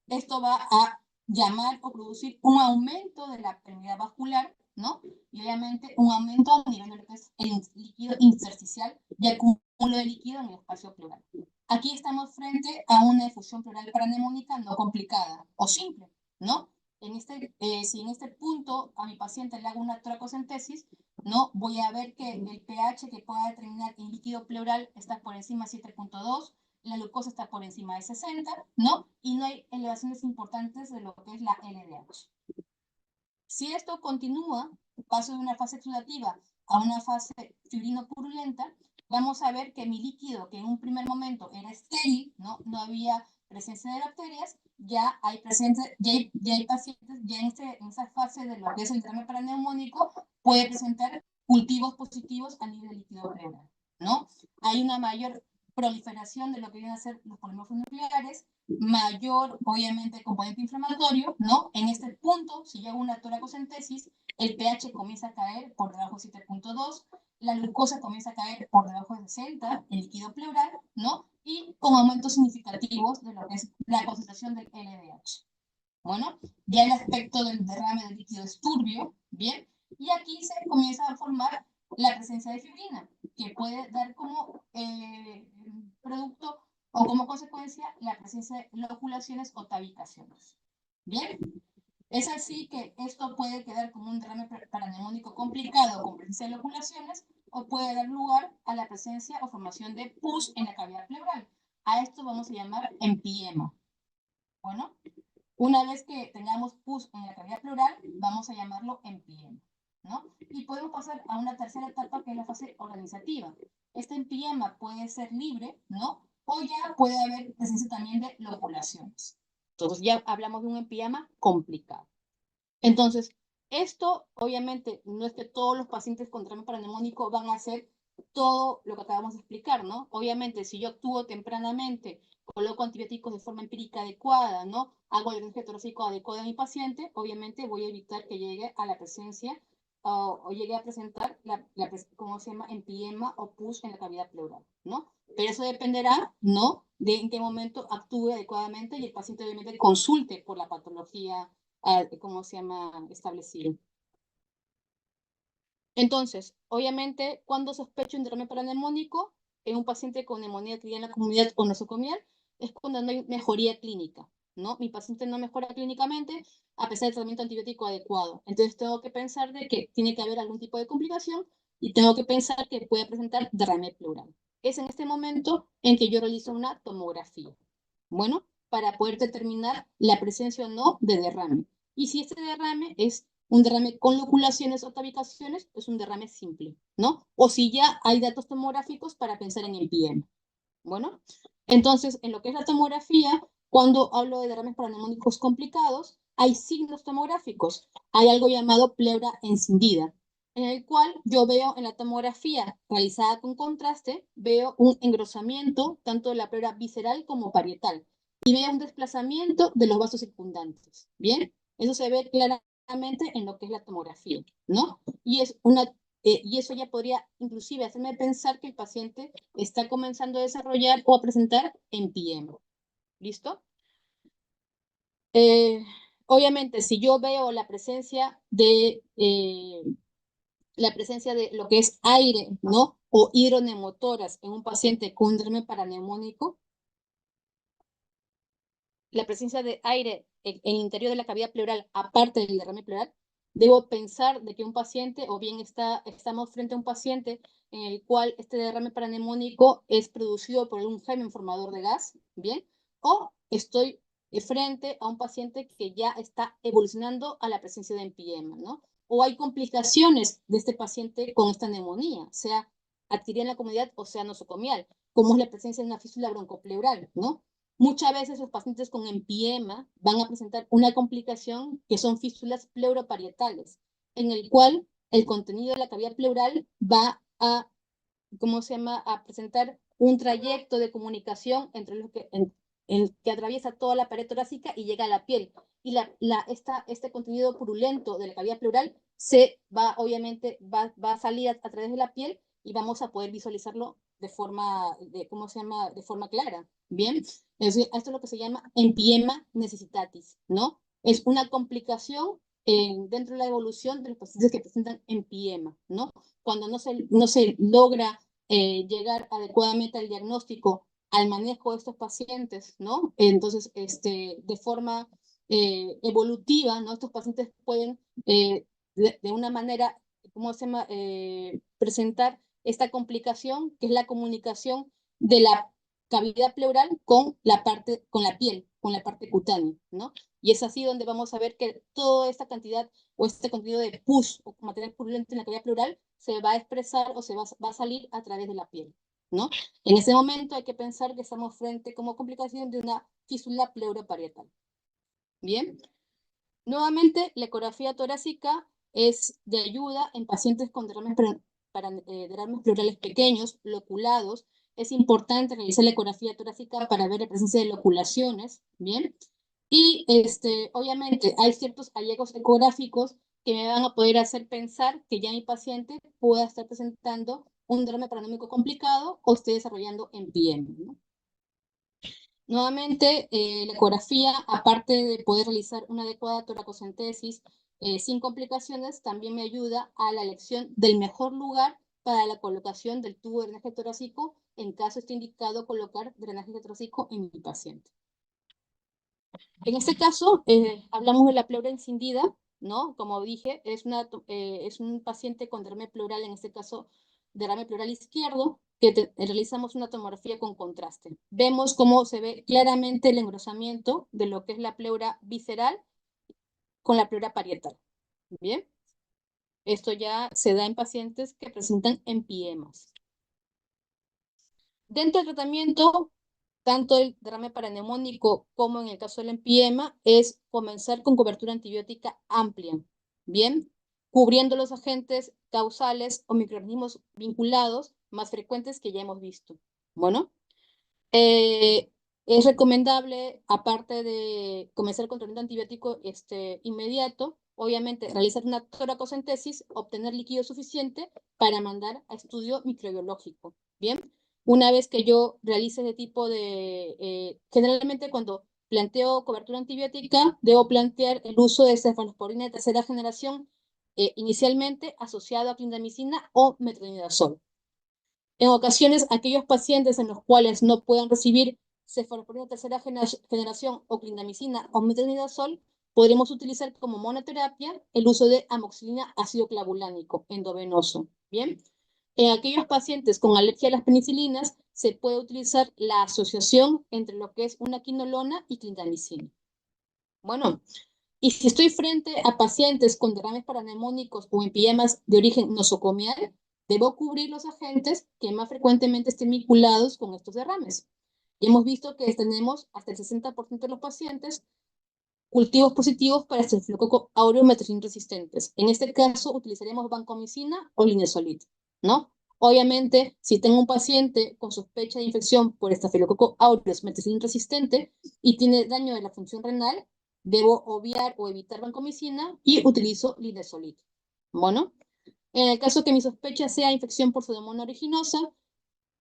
Esto va a llamar o producir un aumento de la permeabilidad vascular, ¿no? Y obviamente un aumento a nivel de lo que es el líquido intersticial y acúmulo de líquido en el espacio pleural. Aquí estamos frente a una efusión pleural paranemónica no complicada o simple, ¿no? Si en este punto a mi paciente le hago una toracocentesis, ¿no? Voy a ver que el pH que pueda determinar el líquido pleural está por encima de 7.2, la glucosa está por encima de 60, ¿no? Y no hay elevaciones importantes de lo que es la LDH. Si esto continúa, paso de una fase exudativa a una fase fibrino-purulenta, vamos a ver que mi líquido, que en un primer momento era estéril, ¿no? No había presencia de bacterias, ya hay pacientes ya en esa fase de lo que es el derrame paraneumónico, puede presentar cultivos positivos a nivel de líquido pleural, ¿no? Hay una mayor proliferación de lo que vienen a ser los polimorfos nucleares, mayor, obviamente, componente inflamatorio, ¿no? En este punto, si yo hago una toracocentesis, el pH comienza a caer por debajo de 7.2, la glucosa comienza a caer por debajo de 60, el líquido pleural, ¿no? Y con aumentos significativos de lo que es la concentración del LDH. Bueno, ya el aspecto del derrame de líquido es turbio, ¿bien? Y aquí se comienza a formar la presencia de fibrina, que puede dar como producto o como consecuencia la presencia de loculaciones o tabicaciones. ¿Bien? Es así que esto puede quedar como un derrame paraneumónico complicado con presencia de loculaciones o puede dar lugar a la presencia o formación de pus en la cavidad pleural. A esto vamos a llamar empiema. Bueno, una vez que tengamos pus en la cavidad pleural, vamos a llamarlo empiema, ¿no? Y podemos pasar a una tercera etapa que es la fase organizativa. Este empiema puede ser libre, ¿no? O ya puede haber presencia también de loculaciones. Entonces ya hablamos de un empiema complicado. Entonces, esto obviamente no es que todos los pacientes con derrame paraneumónico van a hacer todo lo que acabamos de explicar, ¿no? Obviamente, si yo actúo tempranamente, coloco antibióticos de forma empírica adecuada, ¿no? Hago el drenaje torácico adecuado a mi paciente, obviamente voy a evitar que llegue a la presencia o llegue a presentar ¿cómo se llama? Empiema o pus en la cavidad pleural, ¿no? Pero eso dependerá, ¿no? De en qué momento actúe adecuadamente y el paciente obviamente consulte por la patología, ¿cómo se llama? Establecido. Entonces, obviamente, cuando sospecho un derrame paraneumónico en un paciente con neumonía adquirida en la comunidad o nosocomial, es cuando no hay mejoría clínica, ¿no? Mi paciente no mejora clínicamente a pesar del tratamiento antibiótico adecuado. Entonces, tengo que pensar de que tiene que haber algún tipo de complicación y tengo que pensar que puede presentar derrame pleural. Es en este momento en que yo realizo una tomografía, bueno, para poder determinar la presencia o no de derrame. Y si este derrame es un derrame con loculaciones o tabicaciones, es un derrame simple, ¿no? O si ya hay datos tomográficos para pensar en el PM. Bueno, entonces, en lo que es la tomografía, cuando hablo de derrames paraneumónicos complicados, hay signos tomográficos. Hay algo llamado pleura encendida, en el cual yo veo en la tomografía realizada con contraste, veo un engrosamiento tanto de la pleura visceral como parietal y veo un desplazamiento de los vasos circundantes. Bien, eso se ve claramente en lo que es la tomografía, ¿no? Y eso ya podría inclusive hacerme pensar que el paciente está comenzando a desarrollar o a presentar empiema. ¿Listo? Obviamente, si yo veo la presencia de lo que es aire, ¿no? O hidronemotoras en un paciente con un derrame paraneumónico, la presencia de aire en el interior de la cavidad pleural, aparte del derrame pleural, debo pensar de que un paciente, o bien estamos frente a un paciente en el cual este derrame paraneumónico es producido por un germen formador de gas, ¿bien? O estoy frente a un paciente que ya está evolucionando a la presencia de empiema, ¿no? O hay complicaciones de este paciente con esta neumonía, sea adquirida en la comunidad o sea nosocomial, como es la presencia de una fístula broncopleural, ¿no? Muchas veces los pacientes con empiema van a presentar una complicación que son fístulas pleuroparietales, en el cual el contenido de la cavidad pleural va a, ¿cómo se llama?, a presentar un trayecto de comunicación entre los que atraviesa toda la pared torácica y llega a la piel. Y este contenido purulento de la cavidad pleural obviamente va a salir a través de la piel y vamos a poder visualizarlo de forma clara. Bien, esto es lo que se llama empiema necessitatis, ¿no? Es una complicación dentro de la evolución de los pacientes que presentan empiema, ¿no? Cuando no se logra llegar adecuadamente al diagnóstico, al manejo de estos pacientes, ¿no? Entonces, de forma evolutiva, ¿no? Estos pacientes pueden de una manera, presentar esta complicación, que es la comunicación de la cavidad pleural con la piel, con la parte cutánea, ¿no? Y es así donde vamos a ver que toda esta cantidad o este contenido de pus o material purulento en la cavidad pleural se va a expresar o va a salir a través de la piel, ¿no? En ese momento hay que pensar que estamos frente como complicación de una fístula pleuroparietal. Bien. Nuevamente, la ecografía torácica es de ayuda en pacientes con derrames pleurales pequeños, loculados. Es importante realizar la ecografía torácica para ver la presencia de loculaciones, ¿bien? Y obviamente hay ciertos hallazgos ecográficos que me van a poder hacer pensar que ya mi paciente pueda estar presentando un derrame paranómico complicado o esté desarrollando empiema, ¿no? Nuevamente, la ecografía, aparte de poder realizar una adecuada toracocentesis sin complicaciones, también me ayuda a la elección del mejor lugar para la colocación del tubo de drenaje torácico en caso esté indicado colocar drenaje torácico en mi paciente. En este caso, hablamos de la pleura encendida, ¿no? Como dije, es un paciente con derrame pleural, en este caso derrame pleural izquierdo, que realizamos una tomografía con contraste. Vemos cómo se ve claramente el engrosamiento de lo que es la pleura visceral con la pleura parietal. Bien, esto ya se da en pacientes que presentan empiemas. Dentro del tratamiento, tanto el derrame paraneumónico como en el caso del empiema, es comenzar con cobertura antibiótica amplia, ¿bien? Cubriendo los agentes causales o microorganismos vinculados más frecuentes que ya hemos visto. Bueno, es recomendable, aparte de comenzar con tratamiento antibiótico inmediato, obviamente realizar una toracocentesis, obtener líquido suficiente para mandar a estudio microbiológico, ¿bien? Una vez que yo realice ese tipo generalmente cuando planteo cobertura antibiótica, debo plantear el uso de cefalosporina de tercera generación, inicialmente asociado a clindamicina o metronidazol. En ocasiones, aquellos pacientes en los cuales no puedan recibir cefalosporina de tercera generación o clindamicina o metronidazol, podremos utilizar como monoterapia el uso de amoxicilina ácido clavulánico endovenoso. Bien. En aquellos pacientes con alergia a las penicilinas, se puede utilizar la asociación entre lo que es una quinolona y clindamicina. Bueno, y si estoy frente a pacientes con derrames paraneumónicos o empiemas de origen nosocomial, debo cubrir los agentes que más frecuentemente estén vinculados con estos derrames. Y hemos visto que tenemos hasta el 60% de los pacientes cultivos positivos para Staphylococcus aureus metricilin resistentes. En este caso, utilizaremos vancomicina o linezolid, ¿no? Obviamente, si tengo un paciente con sospecha de infección por Staphylococcus aureus metricilin resistente y tiene daño de la función renal, debo obviar o evitar vancomicina y utilizo linezolid. Bueno, en el caso que mi sospecha sea infección por Pseudomonas aeruginosa,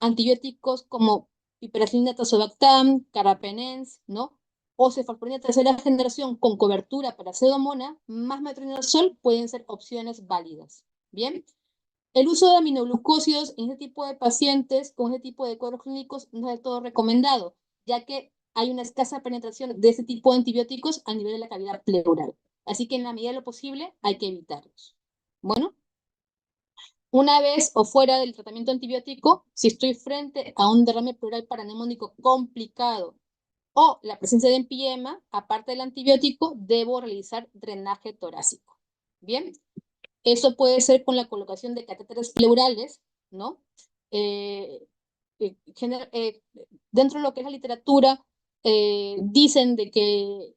antibióticos como piperacillina tazobactam, carbapenems, ¿no? O cefalexin de tercera generación con cobertura para Pseudomonas más metronidazol pueden ser opciones válidas. Bien, el uso de aminoglucósidos en este tipo de pacientes con este tipo de cuadros clínicos no es del todo recomendado, ya que hay una escasa penetración de este tipo de antibióticos a nivel de la cavidad pleural. Así que en la medida de lo posible hay que evitarlos. Bueno, una vez o fuera del tratamiento antibiótico, si estoy frente a un derrame pleural paraneumónico complicado o la presencia de empiema, aparte del antibiótico, debo realizar drenaje torácico. Bien, eso puede ser con la colocación de catéteres pleurales, ¿no? Dentro de lo que es la literatura, dicen de que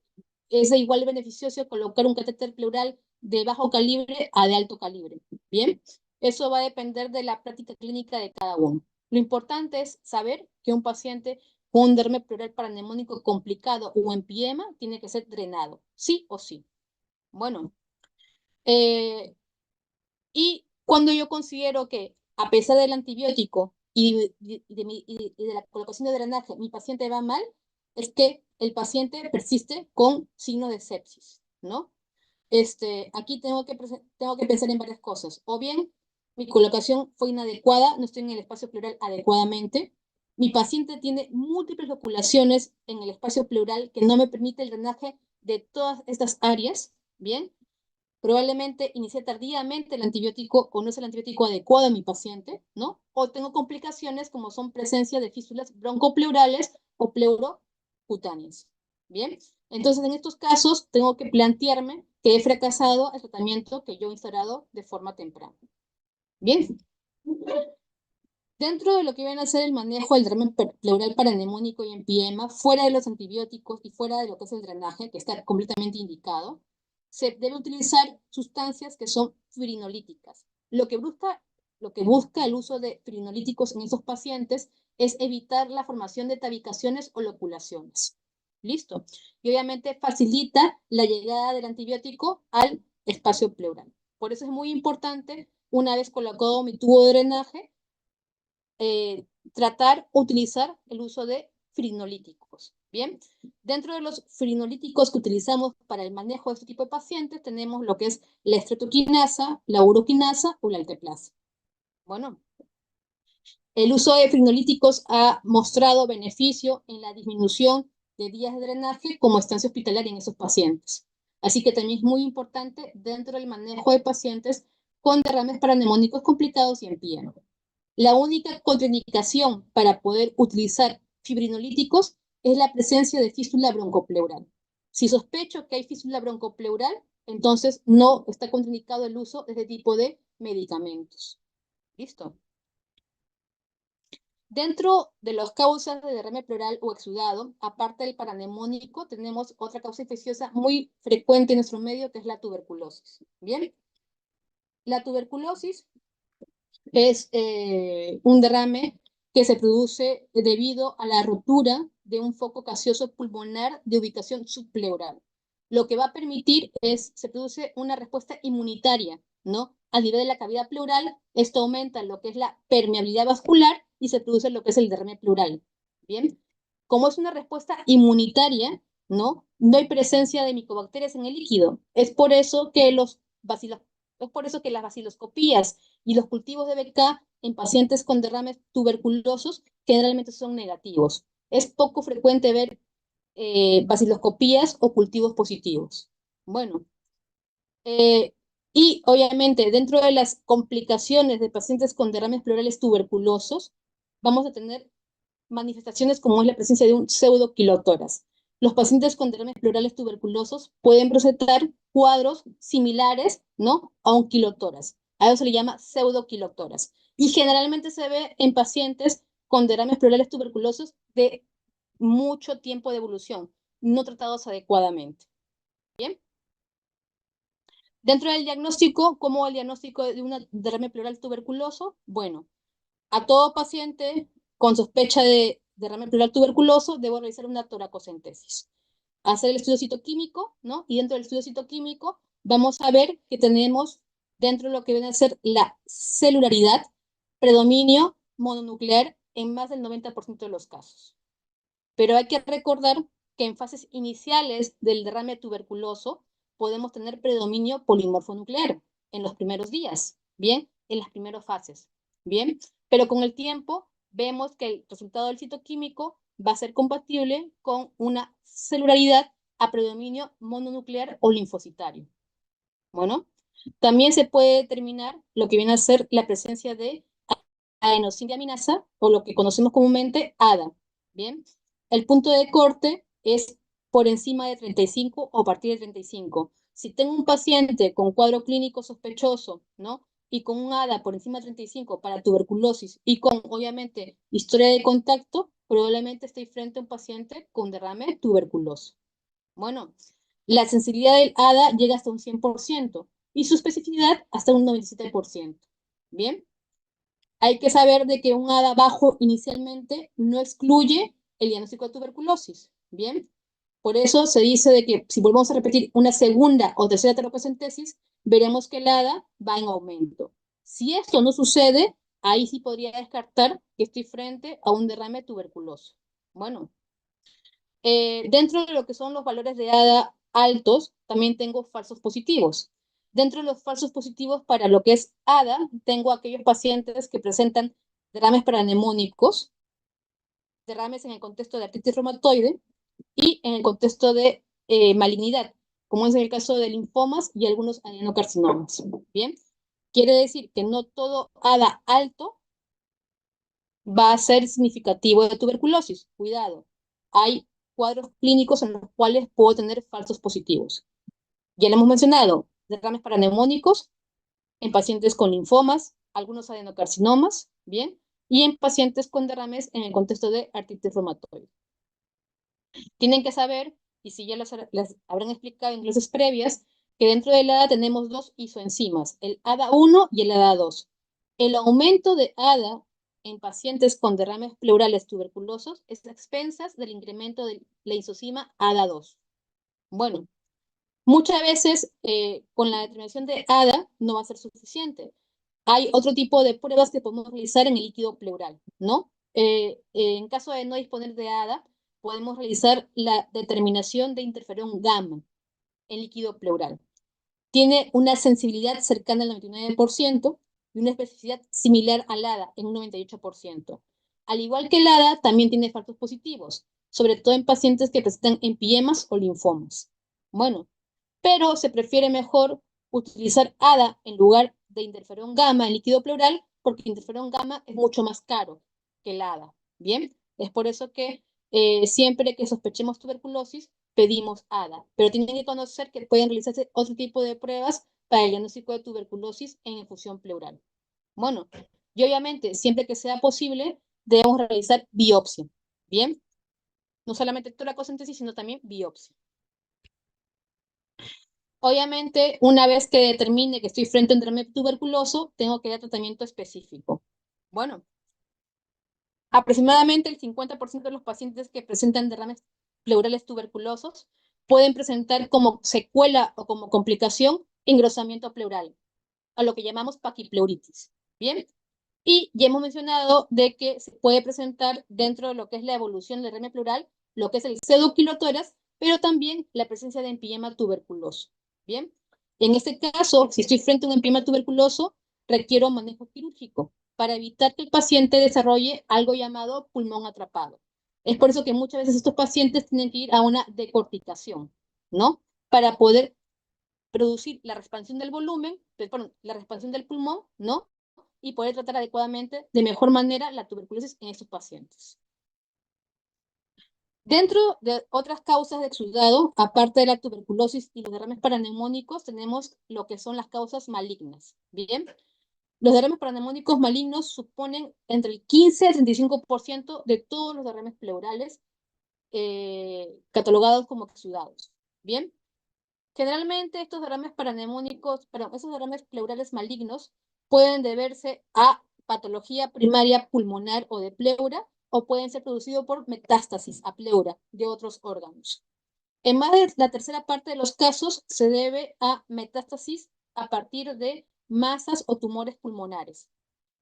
es de igual beneficioso colocar un catéter pleural de bajo calibre a de alto calibre. Bien, eso va a depender de la práctica clínica de cada uno. Lo importante es saber que un paciente con un derrame pleural paranemónico complicado o empiema tiene que ser drenado, sí o sí. Bueno, y cuando yo considero que, a pesar del antibiótico y de la colocación de drenaje, mi paciente va mal, es que el paciente persiste con signo de sepsis, ¿no? Aquí tengo que pensar en varias cosas. O bien, mi colocación fue inadecuada, no estoy en el espacio pleural adecuadamente. Mi paciente tiene múltiples loculaciones en el espacio pleural que no me permite el drenaje de todas estas áreas, ¿bien? Probablemente inicié tardíamente el antibiótico o no es el antibiótico adecuado a mi paciente, ¿no? O tengo complicaciones como son presencia de fístulas broncopleurales o pleurocutáneas. Bien, entonces en estos casos tengo que plantearme que he fracasado el tratamiento que yo he instaurado de forma temprana. Bien, dentro de lo que viene a ser el manejo del derrame pleural paranemónico y empiema, fuera de los antibióticos y fuera de lo que es el drenaje, que está completamente indicado, se debe utilizar sustancias que son fibrinolíticas. Lo que busca el uso de fibrinolíticos en esos pacientes es evitar la formación de tabicaciones o loculaciones. ¿Listo? Y obviamente facilita la llegada del antibiótico al espacio pleural. Por eso es muy importante, una vez colocado mi tubo de drenaje, utilizar el uso de fibrinolíticos. Bien, dentro de los fibrinolíticos que utilizamos para el manejo de este tipo de pacientes tenemos lo que es la estreptoquinasa, la uroquinasa o la alteplasa. Bueno, el uso de fibrinolíticos ha mostrado beneficio en la disminución de días de drenaje como estancia hospitalaria en esos pacientes. Así que también es muy importante dentro del manejo de pacientes con derrames paranemónicos complicados y empiema. La única contraindicación para poder utilizar fibrinolíticos es la presencia de fístula broncopleural. Si sospecho que hay fístula broncopleural, entonces no está contraindicado el uso de este tipo de medicamentos. ¿Listo? Dentro de las causas de derrame pleural o exudado, aparte del paranemónico, tenemos otra causa infecciosa muy frecuente en nuestro medio, que es la tuberculosis. Bien, la tuberculosis es un derrame que se produce debido a la rotura de un foco gaseoso pulmonar de ubicación subpleural. Lo que va a permitir se produce una respuesta inmunitaria, ¿no? A nivel de la cavidad pleural, esto aumenta lo que es la permeabilidad vascular y se produce lo que es el derrame pleural. Bien, como es una respuesta inmunitaria, ¿no? No hay presencia de micobacterias en el líquido. Es por eso que las baciloscopías y los cultivos de BK en pacientes con derrames tuberculosos generalmente son negativos. Es poco frecuente ver baciloscopías o cultivos positivos. Bueno, y obviamente dentro de las complicaciones de pacientes con derrames pleurales tuberculosos, vamos a tener manifestaciones como es la presencia de un pseudoquilotórax. Los pacientes con derrames pleurales tuberculosos pueden presentar cuadros similares, ¿no?, a un quilotórax. A eso se le llama pseudoquilotórax. Y generalmente se ve en pacientes con derrames pleurales tuberculosos de mucho tiempo de evolución, no tratados adecuadamente. Bien. Dentro del diagnóstico, ¿cómo el diagnóstico de un derrame pleural tuberculoso? Bueno, a todo paciente con sospecha de derrame pleural tuberculoso debo realizar una toracocentesis. Hacer el estudio citoquímico, ¿no? Y dentro del estudio citoquímico vamos a ver que tenemos dentro de lo que viene a ser la celularidad, predominio mononuclear en más del 90% de los casos. Pero hay que recordar que en fases iniciales del derrame tuberculoso podemos tener predominio polimorfonuclear en los primeros días, ¿bien? En las primeras fases, ¿bien? Pero con el tiempo vemos que el resultado del citoquímico va a ser compatible con una celularidad a predominio mononuclear o linfocitario. Bueno, también se puede determinar lo que viene a ser la presencia de adenosina o lo que conocemos comúnmente ADA, ¿bien? El punto de corte es por encima de 35 o a partir de 35. Si tengo un paciente con cuadro clínico sospechoso, ¿no?, y con un ADA por encima de 35 para tuberculosis y con, obviamente, historia de contacto, probablemente estoy frente a un paciente con derrame tuberculoso. Bueno, la sensibilidad del ADA llega hasta un 100% y su especificidad hasta un 97%. ¿Bien? Hay que saber de que un ADA bajo inicialmente no excluye el diagnóstico de tuberculosis, ¿bien? Por eso se dice de que si volvemos a repetir una segunda o tercera teratocentesis, veremos que el ADA va en aumento. Si esto no sucede, ahí sí podría descartar que estoy frente a un derrame tuberculoso. Bueno, dentro de lo que son los valores de ADA altos, también tengo falsos positivos. Dentro de los falsos positivos para lo que es ADA, tengo aquellos pacientes que presentan derrames paranemónicos, derrames en el contexto de artritis reumatoide y en el contexto de malignidad, como es el caso de linfomas y algunos adenocarcinomas. Bien, quiere decir que no todo ADA alto va a ser significativo de tuberculosis. Cuidado, hay cuadros clínicos en los cuales puedo tener falsos positivos. Ya lo hemos mencionado, derrames paranemónicos en pacientes con linfomas, algunos adenocarcinomas, bien, y en pacientes con derrames en el contexto de artritis reumatoide. Tienen que saber, y si ya les habrán explicado en clases previas, que dentro del ADA tenemos dos isoenzimas, el ADA1 y el ADA2. El aumento de ADA en pacientes con derrames pleurales tuberculosos es a expensas del incremento de la isozima ADA2. Bueno, muchas veces con la determinación de ADA no va a ser suficiente. Hay otro tipo de pruebas que podemos realizar en el líquido pleural, ¿no? En caso de no disponer de ADA, podemos realizar la determinación de interferón gamma en líquido pleural. Tiene una sensibilidad cercana al 99% y una especificidad similar al ADA en un 98%. Al igual que el ADA, también tiene falsos positivos, sobre todo en pacientes que presentan empiemas o linfomas. Bueno, pero se prefiere mejor utilizar ADA en lugar de interferón gamma en líquido pleural, porque interferón gamma es mucho más caro que el ADA. Bien, es por eso que siempre que sospechemos tuberculosis, pedimos ADA, pero tienen que conocer que pueden realizarse otro tipo de pruebas para el diagnóstico de tuberculosis en infusión pleural. Bueno, y obviamente, siempre que sea posible, debemos realizar biopsia. Bien, no solamente toracocentesis, sino también biopsia. Obviamente, una vez que determine que estoy frente a un derrame tuberculoso, tengo que dar tratamiento específico. Bueno, aproximadamente el 50% de los pacientes que presentan derrames pleurales tuberculosos pueden presentar como secuela o como complicación engrosamiento pleural, a lo que llamamos paquipleuritis. Bien, y ya hemos mencionado de que se puede presentar dentro de lo que es la evolución del derrame pleural, lo que es el pseudoquilotórax, pero también la presencia de empiema tuberculoso. Bien, en este caso, si estoy frente a un empiema tuberculoso, requiero manejo quirúrgico para evitar que el paciente desarrolle algo llamado pulmón atrapado. Es por eso que muchas veces estos pacientes tienen que ir a una decorticación, ¿no? Para poder producir la expansión del volumen, perdón, la expansión del pulmón, ¿no? Y poder tratar adecuadamente, de mejor manera, la tuberculosis en estos pacientes. Dentro de otras causas de exudado, aparte de la tuberculosis y los derrames paraneumónicos, tenemos lo que son las causas malignas. Bien, los derrames paraneumónicos malignos suponen entre el 15 al 35% de todos los derrames pleurales catalogados como exudados. Bien, generalmente estos derrames paraneumónicos, perdón, esos derrames pleurales malignos pueden deberse a patología primaria pulmonar o de pleura, o pueden ser producidos por metástasis a pleura de otros órganos. En más de la tercera parte de los casos se debe a metástasis a partir de masas o tumores pulmonares.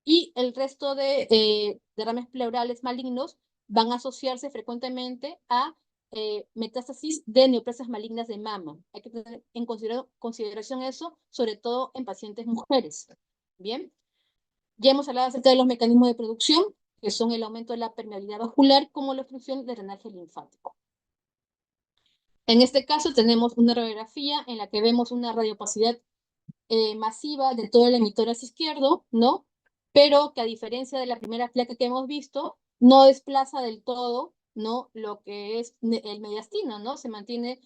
Y el resto de derrames pleurales malignos van a asociarse frecuentemente a metástasis de neoplasias malignas de mama. Hay que tener en consideración eso, sobre todo en pacientes mujeres. Bien, ya hemos hablado acerca de los mecanismos de producción, que son el aumento de la permeabilidad vascular, como la obstrucción del drenaje linfático. En este caso tenemos una radiografía en la que vemos una radiopacidad masiva de todo el hemitórax izquierdo, ¿no? Pero que a diferencia de la primera placa que hemos visto, no desplaza del todo, ¿no? Lo que es el mediastino, ¿no? Se mantiene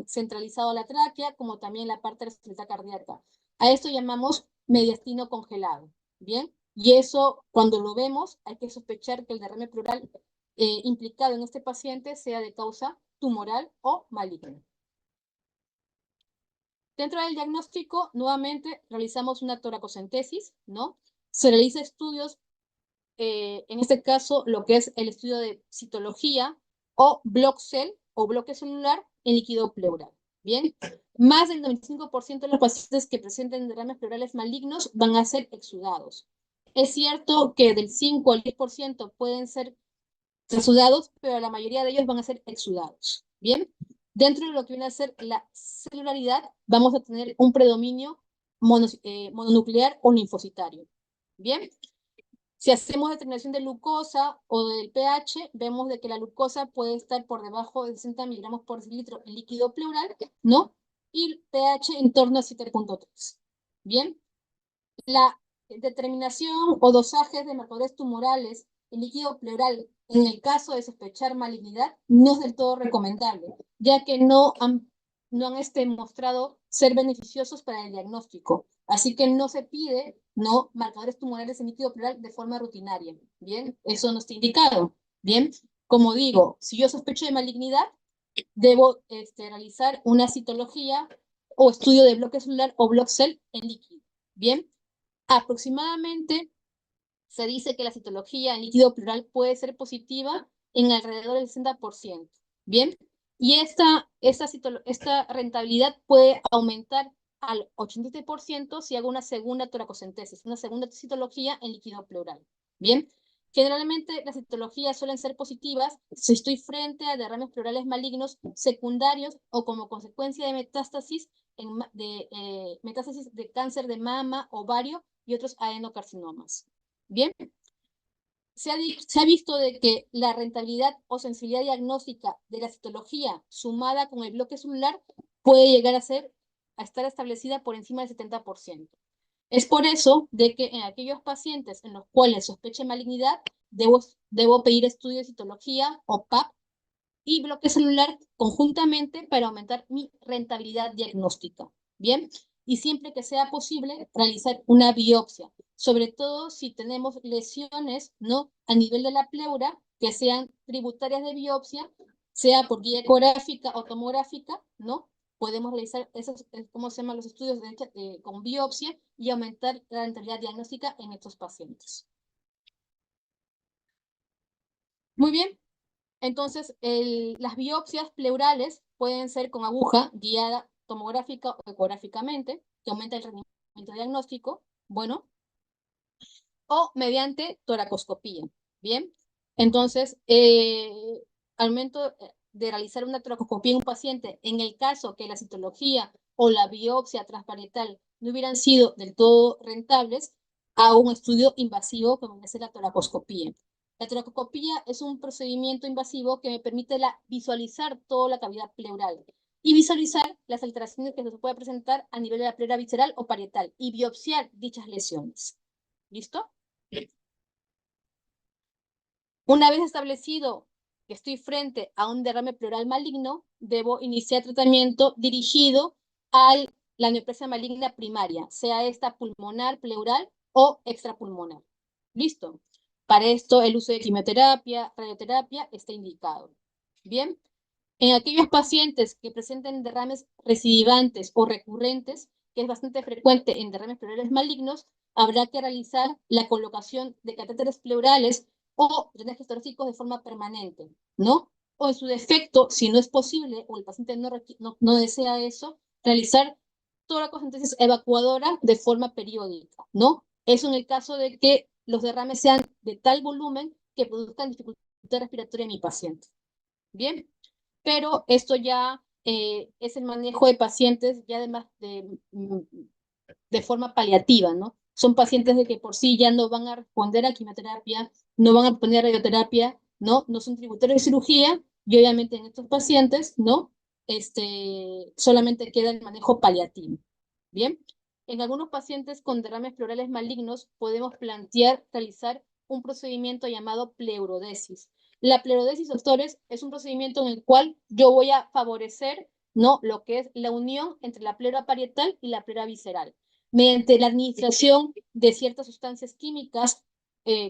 centralizado la tráquea, como también la parte de la respuesta cardíaca. A esto llamamos mediastino congelado, ¿bien? Y eso, cuando lo vemos, hay que sospechar que el derrame pleural implicado en este paciente sea de causa tumoral o maligna. Dentro del diagnóstico, nuevamente realizamos una toracocentesis, ¿no? Se realiza estudios en este caso, lo que es el estudio de citología o block cell o bloque celular en líquido pleural. Bien, más del 95% de los pacientes que presenten derrames pleurales malignos van a ser exudados. Es cierto que del 5 al 10% pueden ser exudados, pero la mayoría de ellos van a ser exudados. Bien, dentro de lo que viene a ser la celularidad, vamos a tener un predominio mononuclear o linfocitario. Bien, si hacemos determinación de glucosa o del pH, vemos de que la glucosa puede estar por debajo de 60 miligramos por decilitro en líquido pleural, ¿no? Y el pH en torno a 7.3. Bien, la determinación o dosajes de marcadores tumorales en líquido pleural en el caso de sospechar malignidad no es del todo recomendable, ya que no han mostrado ser beneficiosos para el diagnóstico. Así que no se pide marcadores tumorales en líquido pleural de forma rutinaria. Bien, eso no está indicado. Bien, como digo, si yo sospecho de malignidad, debo realizar una citología o estudio de bloque celular o block cell en líquido. Bien, aproximadamente se dice que la citología en líquido pleural puede ser positiva en alrededor del 60%. Bien, y esta rentabilidad puede aumentar al 87% si hago una segunda toracocentesis, una segunda citología en líquido pleural. Bien, generalmente las citologías suelen ser positivas si estoy frente a derrames pleurales malignos secundarios o como consecuencia de metástasis de cáncer de mama, ovario y otros adenocarcinomas. Bien, se ha visto de que la rentabilidad o sensibilidad diagnóstica de la citología sumada con el bloque celular puede llegar a estar establecida por encima del 70%. Es por eso de que en aquellos pacientes en los cuales sospeche malignidad, debo pedir estudio de citología o PAP y bloque celular conjuntamente para aumentar mi rentabilidad diagnóstica. Bien, y siempre que sea posible realizar una biopsia, sobre todo si tenemos lesiones, ¿no?, a nivel de la pleura que sean tributarias de biopsia, sea por guía ecográfica o tomográfica, ¿no? Podemos realizar esos, ¿cómo se llaman?, los estudios con biopsia y aumentar la rentabilidad diagnóstica en estos pacientes. Muy bien. Entonces, las biopsias pleurales pueden ser con aguja guiada tomográfica o ecográficamente, que aumenta el rendimiento diagnóstico, bueno, o mediante toracoscopía. Bien, entonces, al momento de realizar una toracoscopía en un paciente, en el caso que la citología o la biopsia transparietal no hubieran sido del todo rentables, hago un estudio invasivo como es la toracoscopía. La toracoscopía es un procedimiento invasivo que me permite visualizar toda la cavidad pleural y visualizar las alteraciones que se pueden presentar a nivel de la pleura visceral o parietal y biopsiar dichas lesiones. ¿Listo? Una vez establecido que estoy frente a un derrame pleural maligno, debo iniciar tratamiento dirigido a la neoplasia maligna primaria, sea esta pulmonar, pleural o extrapulmonar. ¿Listo? Para esto, el uso de quimioterapia, radioterapia está indicado. Bien, en aquellos pacientes que presenten derrames recidivantes o recurrentes, que es bastante frecuente en derrames pleurales malignos, habrá que realizar la colocación de catéteres pleurales o drenajes torácicos de forma permanente, ¿no? O en su defecto, si no es posible o el paciente no desea eso, realizar toracocentesis evacuadora de forma periódica, ¿no? Eso en el caso de que los derrames sean de tal volumen que produzcan dificultad respiratoria en mi paciente. Bien, pero esto ya es el manejo de pacientes ya además de forma paliativa, ¿no? Son pacientes de que por sí ya no van a responder a quimioterapia, no van a responder a radioterapia, ¿no? No son tributarios de cirugía y obviamente en estos pacientes, ¿no? Solamente queda el manejo paliativo. Bien, en algunos pacientes con derrames pleurales malignos podemos realizar un procedimiento llamado pleurodesis. La pleurodesis, doctores, es un procedimiento en el cual yo voy a favorecer, ¿no?, lo que es la unión entre la pleura parietal y la pleura visceral, mediante la administración de ciertas sustancias químicas,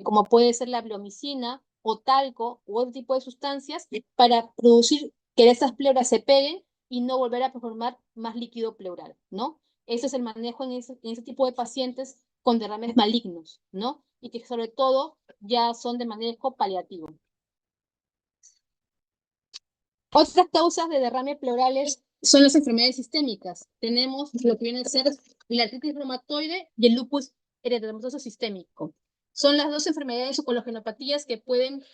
como puede ser la bleomicina o talco u otro tipo de sustancias, para producir que estas pleuras se peguen y no volver a formar más líquido pleural, ¿no? Ese es el manejo en ese tipo de pacientes con derrames malignos, ¿no? Y que sobre todo ya son de manejo paliativo. Otras causas de derrame pleurales son las enfermedades sistémicas. Tenemos lo que viene a ser la artritis reumatoide y el lupus eritematoso sistémico. Son las dos enfermedades o coagulopatologías que pueden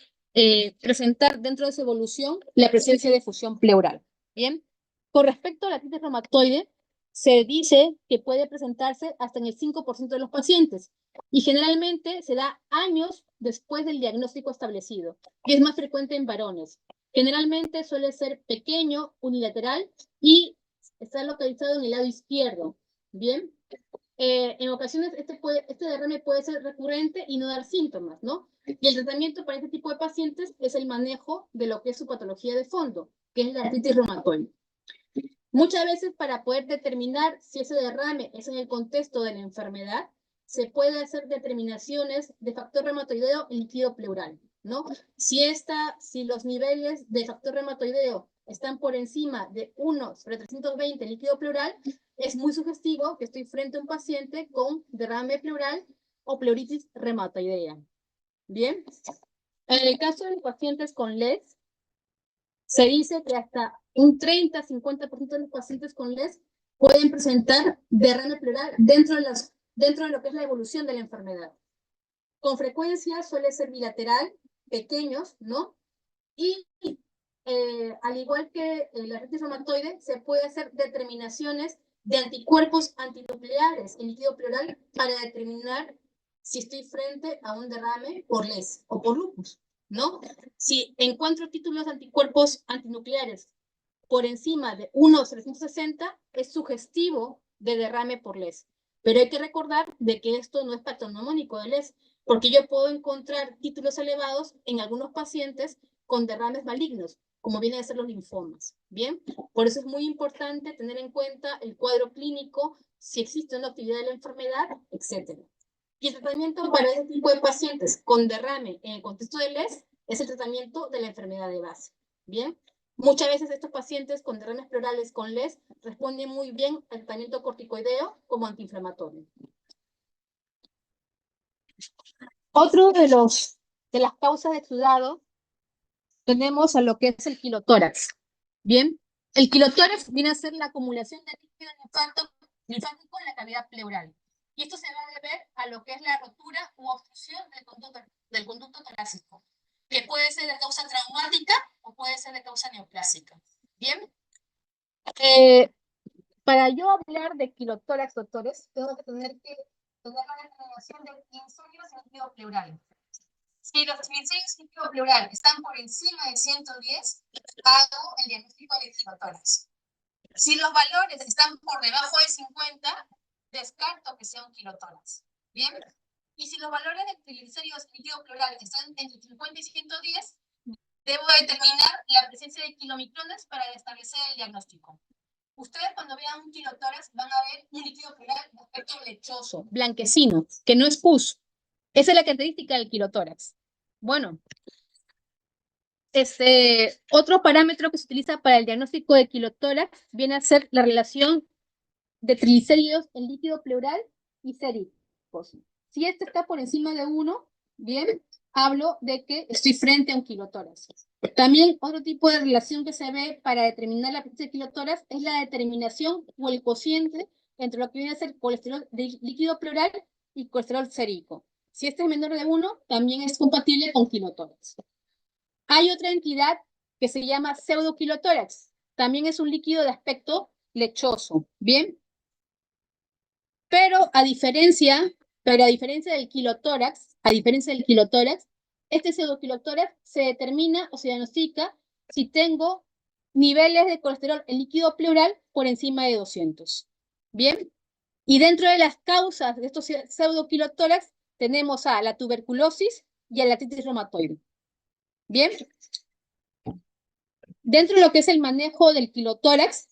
presentar dentro de esa evolución la presencia de fusión pleural. Bien, con respecto a la artritis reumatoide, se dice que puede presentarse hasta en el 5% de los pacientes y generalmente se da años después del diagnóstico establecido y es más frecuente en varones. Generalmente suele ser pequeño, unilateral y está localizado en el lado izquierdo. Bien, en ocasiones este derrame puede ser recurrente y no dar síntomas, ¿no? Y el tratamiento para este tipo de pacientes es el manejo de lo que es su patología de fondo, que es la artritis reumatoide. Muchas veces para poder determinar si ese derrame es en el contexto de la enfermedad, se puede hacer determinaciones de factor reumatoideo en líquido pleural, ¿no? Si los niveles de factor reumatoideo están por encima de 1/320 líquido pleural, es muy sugestivo que estoy frente a un paciente con derrame pleural o pleuritis reumatoidea. Bien, en el caso de los pacientes con LES, se dice que hasta un 30-50% de los pacientes con LES pueden presentar derrame pleural dentro de lo que es la evolución de la enfermedad. Con frecuencia suele ser bilateral, pequeños, ¿no? Y al igual que la artritis reumatoide, se puede hacer determinaciones de anticuerpos antinucleares en líquido pleural para determinar si estoy frente a un derrame por LES o por lupus, ¿no? Si encuentro títulos de anticuerpos antinucleares por encima de 1/360, es sugestivo de derrame por LES. Pero hay que recordar de que esto no es patognomónico de LES, porque yo puedo encontrar títulos elevados en algunos pacientes con derrames malignos, como vienen a ser los linfomas. Bien, por eso es muy importante tener en cuenta el cuadro clínico, si existe una actividad de la enfermedad, etc. Y el tratamiento para este tipo de pacientes con derrame en el contexto de LES es el tratamiento de la enfermedad de base. Bien, muchas veces estos pacientes con derrames pleurales con LES responden muy bien al tratamiento corticoideo como antiinflamatorio. Otro de las causas de exudado tenemos a lo que es el quilotórax. Bien, el quilotórax viene a ser la acumulación de líquido linfático en la cavidad pleural. Y esto se va a deber a lo que es la rotura u obstrucción del conducto torácico, que puede ser de causa traumática o puede ser de causa neoplásica. Bien, para yo hablar de quilotórax, doctores, tengo que tener la determinación de insolios en líquido pleural. Si los insolios en líquido pleural están por encima de 110, hago el diagnóstico de quilotórax. Si los valores están por debajo de 50, descarto que sea un quilotórax. Bien, y si los valores de triglicéridos en líquido pleural están entre 50 y 110, debo determinar la presencia de kilomicrones para establecer el diagnóstico. Ustedes cuando vean un quilotórax van a ver un líquido pleural de aspecto lechoso, blanquecino, que no es pus. Esa es la característica del quilotórax. Bueno, otro parámetro que se utiliza para el diagnóstico de quilotórax viene a ser la relación de triglicéridos en líquido pleural y séricos. Si este está por encima de 1, bien, hablo de que estoy frente a un quilotórax. También otro tipo de relación que se ve para determinar la presencia de quilotórax es la determinación o el cociente entre lo que viene a ser colesterol de líquido pleural y colesterol sérico. Si este es menor de 1, también es compatible con quilotórax. Hay otra entidad que se llama pseudoquilotórax. También es un líquido de aspecto lechoso, ¿bien? Pero a diferencia del quilotórax, este pseudoquilotórax se determina o se diagnostica si tengo niveles de colesterol en líquido pleural por encima de 200. ¿Bien? Y dentro de las causas de estos pseudoquilotórax tenemos a la tuberculosis y a la artritis reumatoide. ¿Bien? Dentro de lo que es el manejo del quilotórax,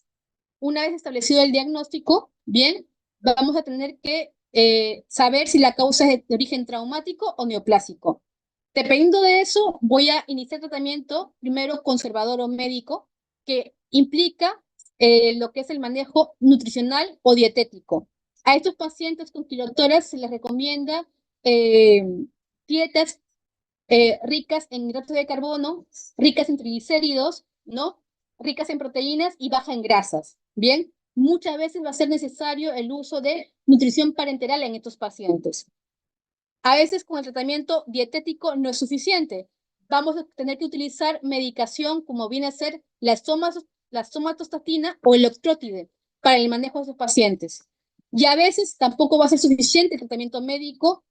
una vez establecido el diagnóstico, bien, vamos a tener que saber si la causa es de origen traumático o neoplásico. Dependiendo de eso, voy a iniciar tratamiento primero conservador o médico, que implica lo que es el manejo nutricional o dietético. A estos pacientes con quilotórax se les recomienda dietas ricas en hidratos de carbono, ricas en triglicéridos, ¿no? Ricas en proteínas y baja en grasas, ¿bien? Muchas veces va a ser necesario el uso de nutrición parenteral en estos pacientes. A veces con el tratamiento dietético no es suficiente. Vamos a tener que utilizar medicación como viene a ser la somatostatina o el octrótide para el manejo de esos pacientes. Y a veces tampoco va a ser suficiente el tratamiento médico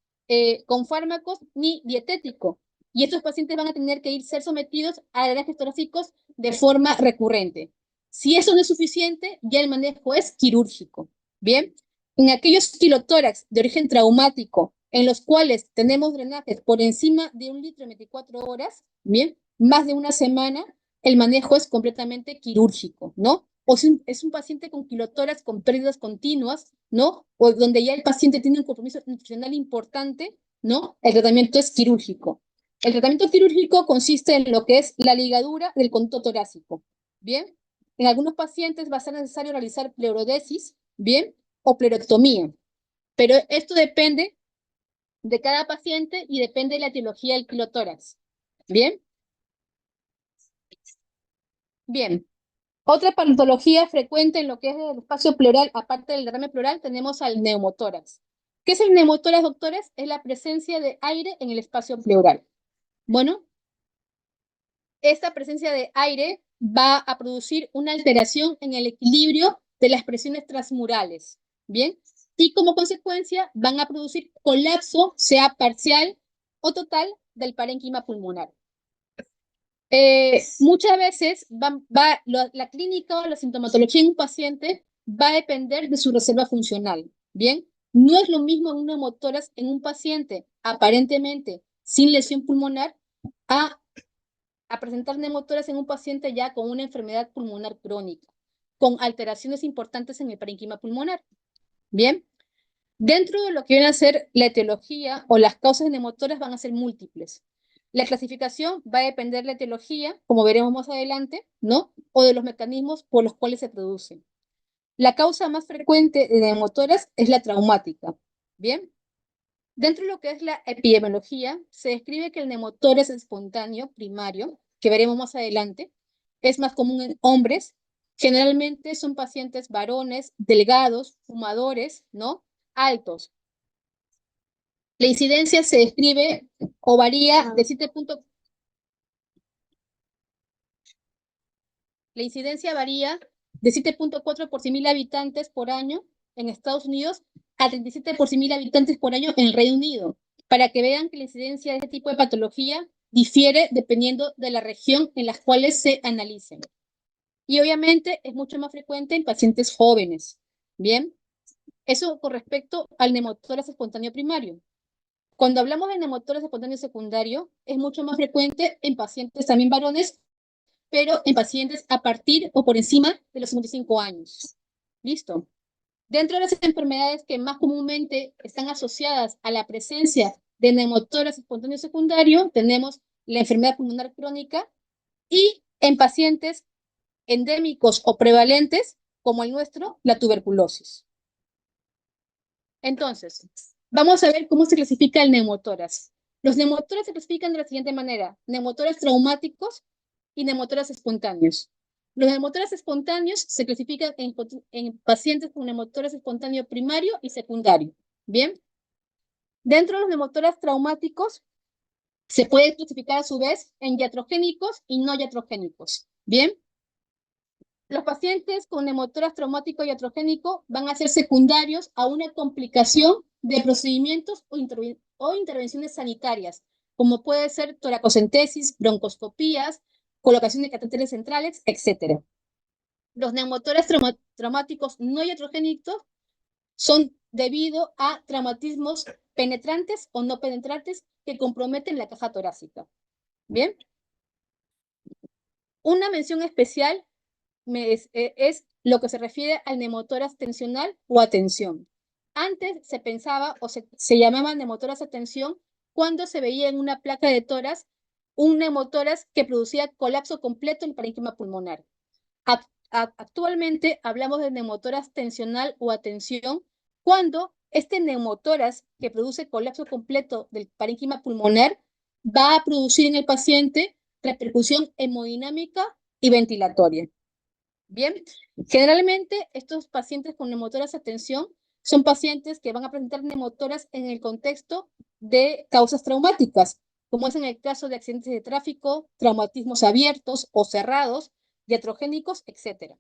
con fármacos ni dietético. Y estos pacientes van a tener que ser sometidos a drenajes torácicos de forma recurrente. Si eso no es suficiente, ya el manejo es quirúrgico. Bien, en aquellos quilotórax de origen traumático, en los cuales tenemos drenajes por encima de 1 litro en 24 horas, bien, más de una semana, el manejo es completamente quirúrgico, ¿no? O si es un paciente con quilotórax con pérdidas continuas, ¿no? O donde ya el paciente tiene un compromiso nutricional importante, ¿no? El tratamiento es quirúrgico. El tratamiento quirúrgico consiste en lo que es la ligadura del conducto torácico, ¿bien? En algunos pacientes va a ser necesario realizar pleurodesis, ¿bien? O pleurectomía. Pero esto depende de cada paciente y depende de la etiología del quilotórax. ¿Bien? Bien. Otra patología frecuente en lo que es el espacio pleural, aparte del derrame pleural, tenemos al neumotórax. ¿Qué es el neumotórax, doctores? Es la presencia de aire en el espacio pleural. Bueno, esta presencia de aire va a producir una alteración en el equilibrio de las presiones transmurales. ¿Bien? Y como consecuencia van a producir colapso, sea parcial o total, del parénquima pulmonar. Muchas veces la clínica o la sintomatología en un paciente va a depender de su reserva funcional. Bien, no es lo mismo un neumotórax en un paciente aparentemente sin lesión pulmonar a presentar neumotórax en un paciente ya con una enfermedad pulmonar crónica, con alteraciones importantes en el parénquima pulmonar. Bien, dentro de lo que viene a ser la etiología o las causas de neumotórax van a ser múltiples. La clasificación va a depender de la etiología, como veremos más adelante, ¿no? O de los mecanismos por los cuales se producen. La causa más frecuente de neumotórax es la traumática. Bien. Dentro de lo que es la epidemiología, se describe que el neumotórax espontáneo primario, que veremos más adelante, es más común en hombres. Generalmente son pacientes varones, delgados, fumadores, ¿no? Altos. La incidencia se describe o varía de 7. La incidencia varía de 7.4 por 100.000 habitantes por año en Estados Unidos a 37 por 100.000 habitantes por año en el Reino Unido, para que vean que la incidencia de este tipo de patología difiere dependiendo de la región en la cual se analicen. Y obviamente es mucho más frecuente en pacientes jóvenes. Bien, eso con respecto al neumotórax espontáneo primario. Cuando hablamos de neumotórax espontáneo secundario, es mucho más frecuente en pacientes también varones, pero en pacientes a partir o por encima de los 55 años. ¿Listo? Dentro de las enfermedades que más comúnmente están asociadas a la presencia de neumotórax espontáneo secundario, tenemos la enfermedad pulmonar crónica y en pacientes endémicos o prevalentes, como el nuestro, la tuberculosis. Entonces, vamos a ver cómo se clasifica el neumotórax. Los neumotórax se clasifican de la siguiente manera: neumotórax traumáticos y neumotórax espontáneos. Los neumotórax espontáneos se clasifican en pacientes con neumotórax espontáneo primario y secundario. Bien. Dentro de los neumotórax traumáticos se puede clasificar a su vez en iatrogénicos y no iatrogénicos. Bien. Los pacientes con neumotórax traumático y iatrogénico van a ser secundarios a una complicación de procedimientos o intervenciones sanitarias, como puede ser toracocentesis, broncoscopías, colocación de catéteres centrales, etc. Los neumotórax traumáticos no iatrogénicos son debido a traumatismos penetrantes o no penetrantes que comprometen la caja torácica. Bien. Una mención especial es lo que se refiere al neumotórax tensional o atención. Antes se pensaba o se llamaba neumotórax a tensión cuando se veía en una placa de tórax un neumotórax que producía colapso completo del parénquima pulmonar. Actualmente hablamos de neumotórax tensional o atención cuando este neumotórax que produce colapso completo del parénquima pulmonar va a producir en el paciente repercusión hemodinámica y ventilatoria. Bien, generalmente estos pacientes con neumotórax a tensión son pacientes que van a presentar neumotórax en el contexto de causas traumáticas, como es en el caso de accidentes de tráfico, traumatismos abiertos o cerrados, iatrogénicos, etc.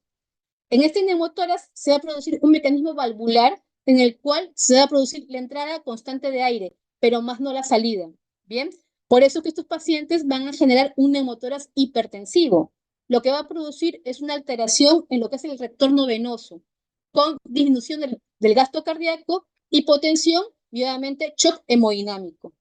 En este neumotórax se va a producir un mecanismo valvular en el cual se va a producir la entrada constante de aire, pero más no la salida. Bien, por eso que estos pacientes van a generar un neumotórax hipertensivo. Lo que va a producir es una alteración en lo que es el retorno venoso, con disminución del gasto cardíaco, hipotensión y obviamente shock hemodinámico.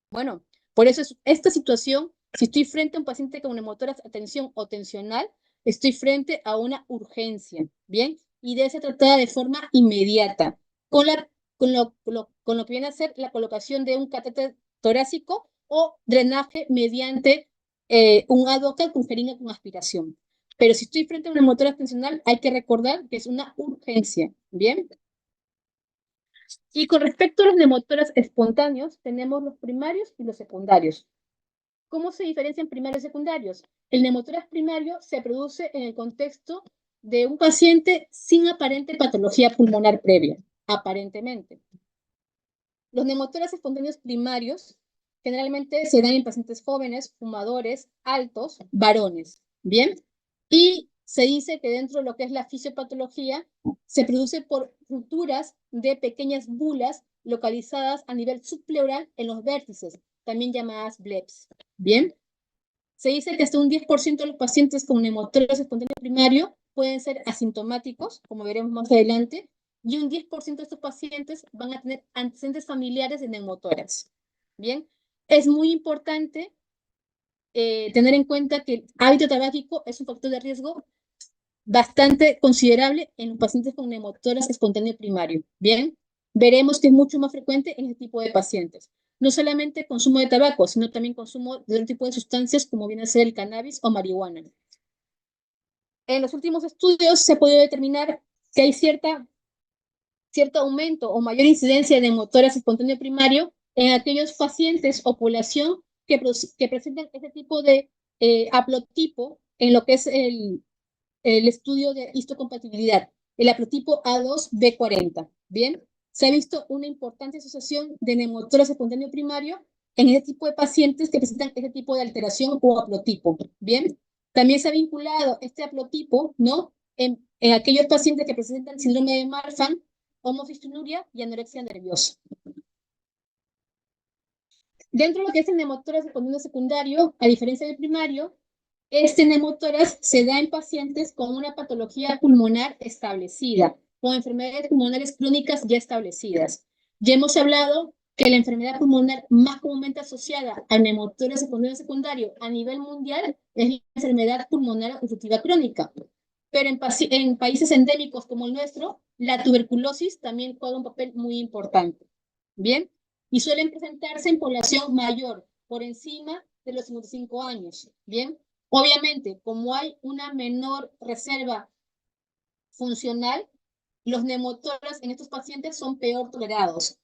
Bueno, por eso es esta situación, si estoy frente a un paciente con neumotórax a tensión o tensional, estoy frente a una urgencia, ¿bien? Y debe ser tratada de forma inmediata, con lo que viene a ser la colocación de un catéter torácico o drenaje mediante un advocal con jeringa con aspiración. Pero si estoy frente a una neumotórax tensional, hay que recordar que es una urgencia, ¿bien? Y con respecto a los neumotórax espontáneos, tenemos los primarios y los secundarios. ¿Cómo se diferencian primarios y secundarios? El neumotórax primario se produce en el contexto de un paciente sin aparente patología pulmonar previa, aparentemente. Los neumotórax espontáneos primarios generalmente se dan en pacientes jóvenes, fumadores, altos, varones, ¿bien? Y se dice que dentro de lo que es la fisiopatología se produce por rupturas de pequeñas bulas localizadas a nivel subpleural en los vértices, también llamadas BLEPs, ¿bien? Se dice que hasta un 10% de los pacientes con neumotórax espontáneo primario pueden ser asintomáticos, como veremos más adelante, y un 10% de estos pacientes van a tener antecedentes familiares de neumotórax. Bien, es muy importante tener en cuenta que el hábito tabáquico es un factor de riesgo bastante considerable en los pacientes con neumotórax espontáneo primario. Bien, veremos que es mucho más frecuente en este tipo de pacientes. No solamente consumo de tabaco, sino también consumo de otro tipo de sustancias como viene a ser el cannabis o marihuana. En los últimos estudios se ha podido determinar que hay cierto aumento o mayor incidencia de neumotórax espontáneo primario en aquellos pacientes o población que presentan este tipo de haplotipo en lo que es el estudio de histocompatibilidad, el haplotipo A2B40. Bien, se ha visto una importante asociación de neumotórax espontáneo primario en este tipo de pacientes que presentan este tipo de alteración o haplotipo. Bien, también se ha vinculado este haplotipo, ¿no? En aquellos pacientes que presentan síndrome de Marfan, homocistinuria y anorexia nerviosa. Dentro de lo que es el neumotórax espontáneo secundario, a diferencia del primario, este neumotórax se da en pacientes con una patología pulmonar establecida, con enfermedades pulmonares crónicas ya establecidas. Ya hemos hablado que la enfermedad pulmonar más comúnmente asociada al neumotórax espontáneo secundario a nivel mundial es la enfermedad pulmonar obstructiva crónica. Pero en países endémicos como el nuestro, la tuberculosis también juega un papel muy importante. Bien, y suelen presentarse en población mayor, por encima de los 55 años. Bien, obviamente, como hay una menor reserva funcional, los neumotórax en estos pacientes son peor tolerados.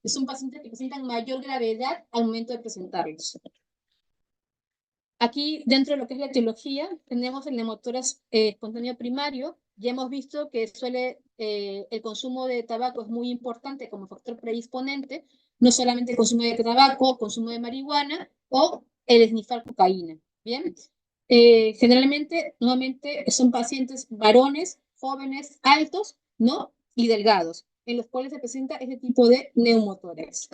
Son pacientes que presentan mayor gravedad al momento de presentarlos. Aquí, dentro de lo que es la etiología, tenemos el neumotórax espontáneo primario. Ya hemos visto que el consumo de tabaco es muy importante como factor predisponente, no solamente el consumo de tabaco, consumo de marihuana o el esnifar cocaína. Bien, generalmente, nuevamente, son pacientes varones, jóvenes, altos, ¿no? Y delgados, en los cuales se presenta este tipo de neumotórax.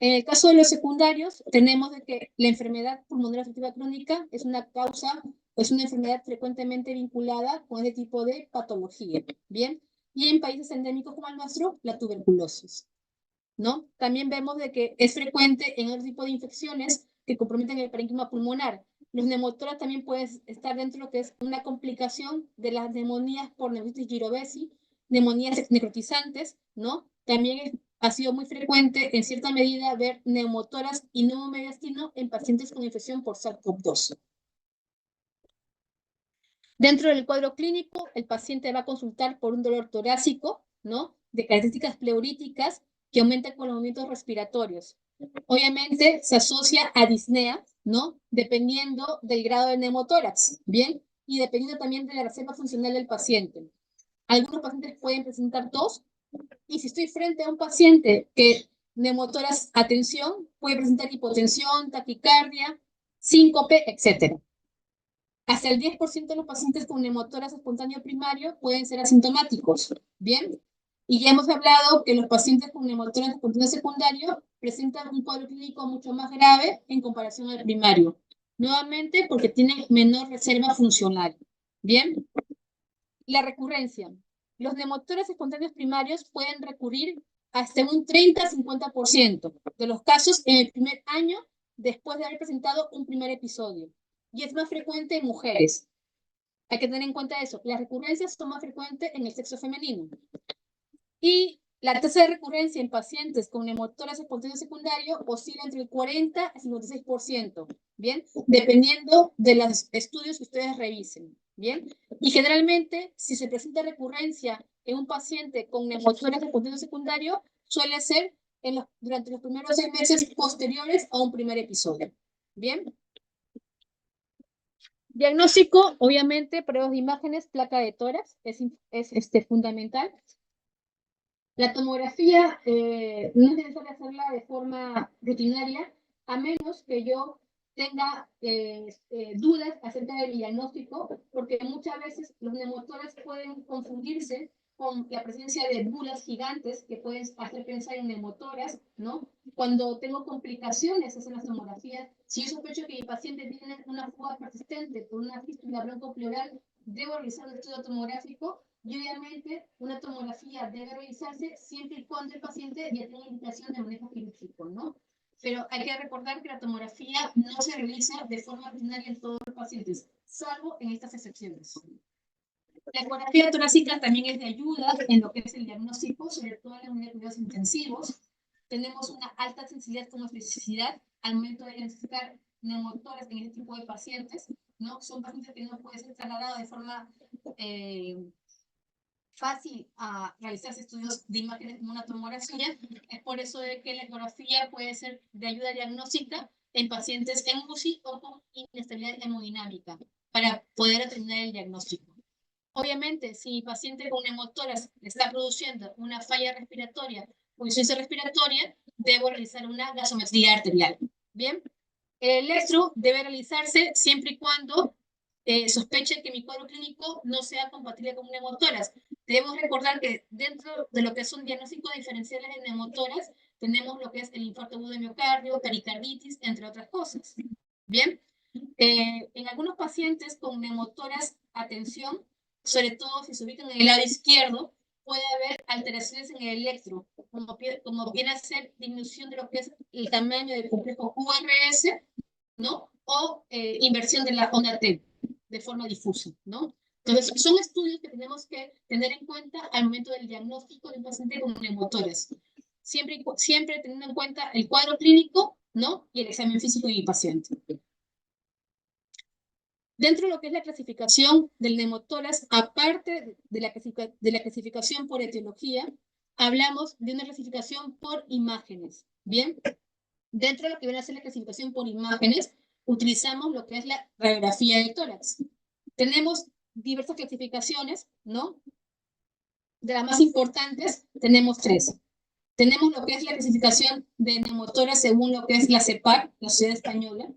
En el caso de los secundarios, tenemos de que la enfermedad pulmonar obstructiva crónica es una enfermedad frecuentemente vinculada con este tipo de patología, ¿bien? Y en países endémicos como el nuestro, la tuberculosis, ¿no? También vemos de que es frecuente en otro tipo de infecciones que comprometen el parénquima pulmonar. Los neumotórax también pueden estar dentro de lo que es una complicación de las neumonías por neuritis girovesi, neumonías necrotizantes, ¿no? También ha sido muy frecuente, en cierta medida, ver neumotórax y neumomediastino en pacientes con infección por SARS-CoV-2. Dentro del cuadro clínico, el paciente va a consultar por un dolor torácico, ¿no? de características pleuríticas que aumentan con los movimientos respiratorios. Obviamente se asocia a disnea, ¿no? Dependiendo del grado de neumotórax, ¿bien? Y dependiendo también de la reserva funcional del paciente. Algunos pacientes pueden presentar tos, y si estoy frente a un paciente que neumotórax atención, puede presentar hipotensión, taquicardia, síncope, etc. Hasta el 10% de los pacientes con neumotórax espontáneo primario pueden ser asintomáticos, ¿bien? Y ya hemos hablado que los pacientes con neumotórax espontáneo secundario presentan un cuadro clínico mucho más grave en comparación al primario. Nuevamente porque tienen menor reserva funcional, ¿bien? La recurrencia. Los neumotórax espontáneos primarios pueden recurrir hasta un 30-50% de los casos en el primer año después de haber presentado un primer episodio. Y es más frecuente en mujeres. Hay que tener en cuenta eso. Las recurrencias son más frecuentes en el sexo femenino. Y la tasa de recurrencia en pacientes con neumotórax espontáneo secundario oscila entre el 40 y 56%, ¿bien? Dependiendo de los estudios que ustedes revisen, ¿bien? Y generalmente, si se presenta recurrencia en un paciente con neumotórax espontáneo secundario, suele ser durante los primeros 6 meses posteriores a un primer episodio, ¿bien? Diagnóstico, obviamente, pruebas de imágenes, placa de tórax, es fundamental. La tomografía no es necesario hacerla de forma rutinaria, a menos que yo tenga dudas acerca del diagnóstico, porque muchas veces los neumotórax pueden confundirse con la presencia de bulas gigantes que pueden hacer pensar en neumotórax, ¿no? Cuando tengo complicaciones en las tomografías, si yo sospecho que mi paciente tiene una fuga persistente por una fístula broncopleural, debo realizar un estudio tomográfico. Y obviamente una tomografía debe realizarse siempre y cuando el paciente ya tenga indicación de manejo quirúrgico, ¿no? Pero hay que recordar que la tomografía no se realiza de forma rutinaria en todos los pacientes, salvo en estas excepciones. La ecografía torácica también es de ayuda en lo que es el diagnóstico, sobre todo en la unidad de cuidados intensivos. Tenemos una alta sensibilidad con especificidad al momento de identificar neumotórax en este tipo de pacientes, ¿no? Son pacientes que no pueden ser trasladados de forma fácil a realizarse estudios de imágenes como una tomografía. Es por eso de que la ecografía puede ser de ayuda diagnóstica en pacientes en UCI o con inestabilidad hemodinámica para poder determinar el diagnóstico. Obviamente, si mi paciente con neumotórax está produciendo una falla respiratoria o insuficiencia respiratoria, debo realizar una gasometría arterial. Bien, el electro debe realizarse siempre y cuando sospeche que mi cuadro clínico no sea compatible con un neumotórax. Debemos recordar que dentro de lo que son diagnósticos diferenciales de neumotórax, tenemos lo que es el infarto agudo de miocardio, pericarditis, entre otras cosas. Bien, en algunos pacientes con neumotórax, atención, sobre todo si se ubican en el lado izquierdo, puede haber alteraciones en el electro, como viene a ser disminución de lo que es el tamaño del complejo QRS, ¿no? O inversión de la onda T de forma difusa, ¿no? Entonces, son estudios que tenemos que tener en cuenta al momento del diagnóstico de un paciente con neumotórax. Siempre teniendo en cuenta el cuadro clínico, ¿no? Y el examen físico de mi paciente. Dentro de lo que es la clasificación del neumotórax, aparte de la clasificación por etiología, hablamos de una clasificación por imágenes, ¿bien? Dentro de lo que viene a ser la clasificación por imágenes, utilizamos lo que es la radiografía de tórax. Tenemos diversas clasificaciones, ¿no? De las más importantes, tenemos 3. Tenemos lo que es la clasificación de neumotórax según lo que es la CEPAR, la Sociedad Española.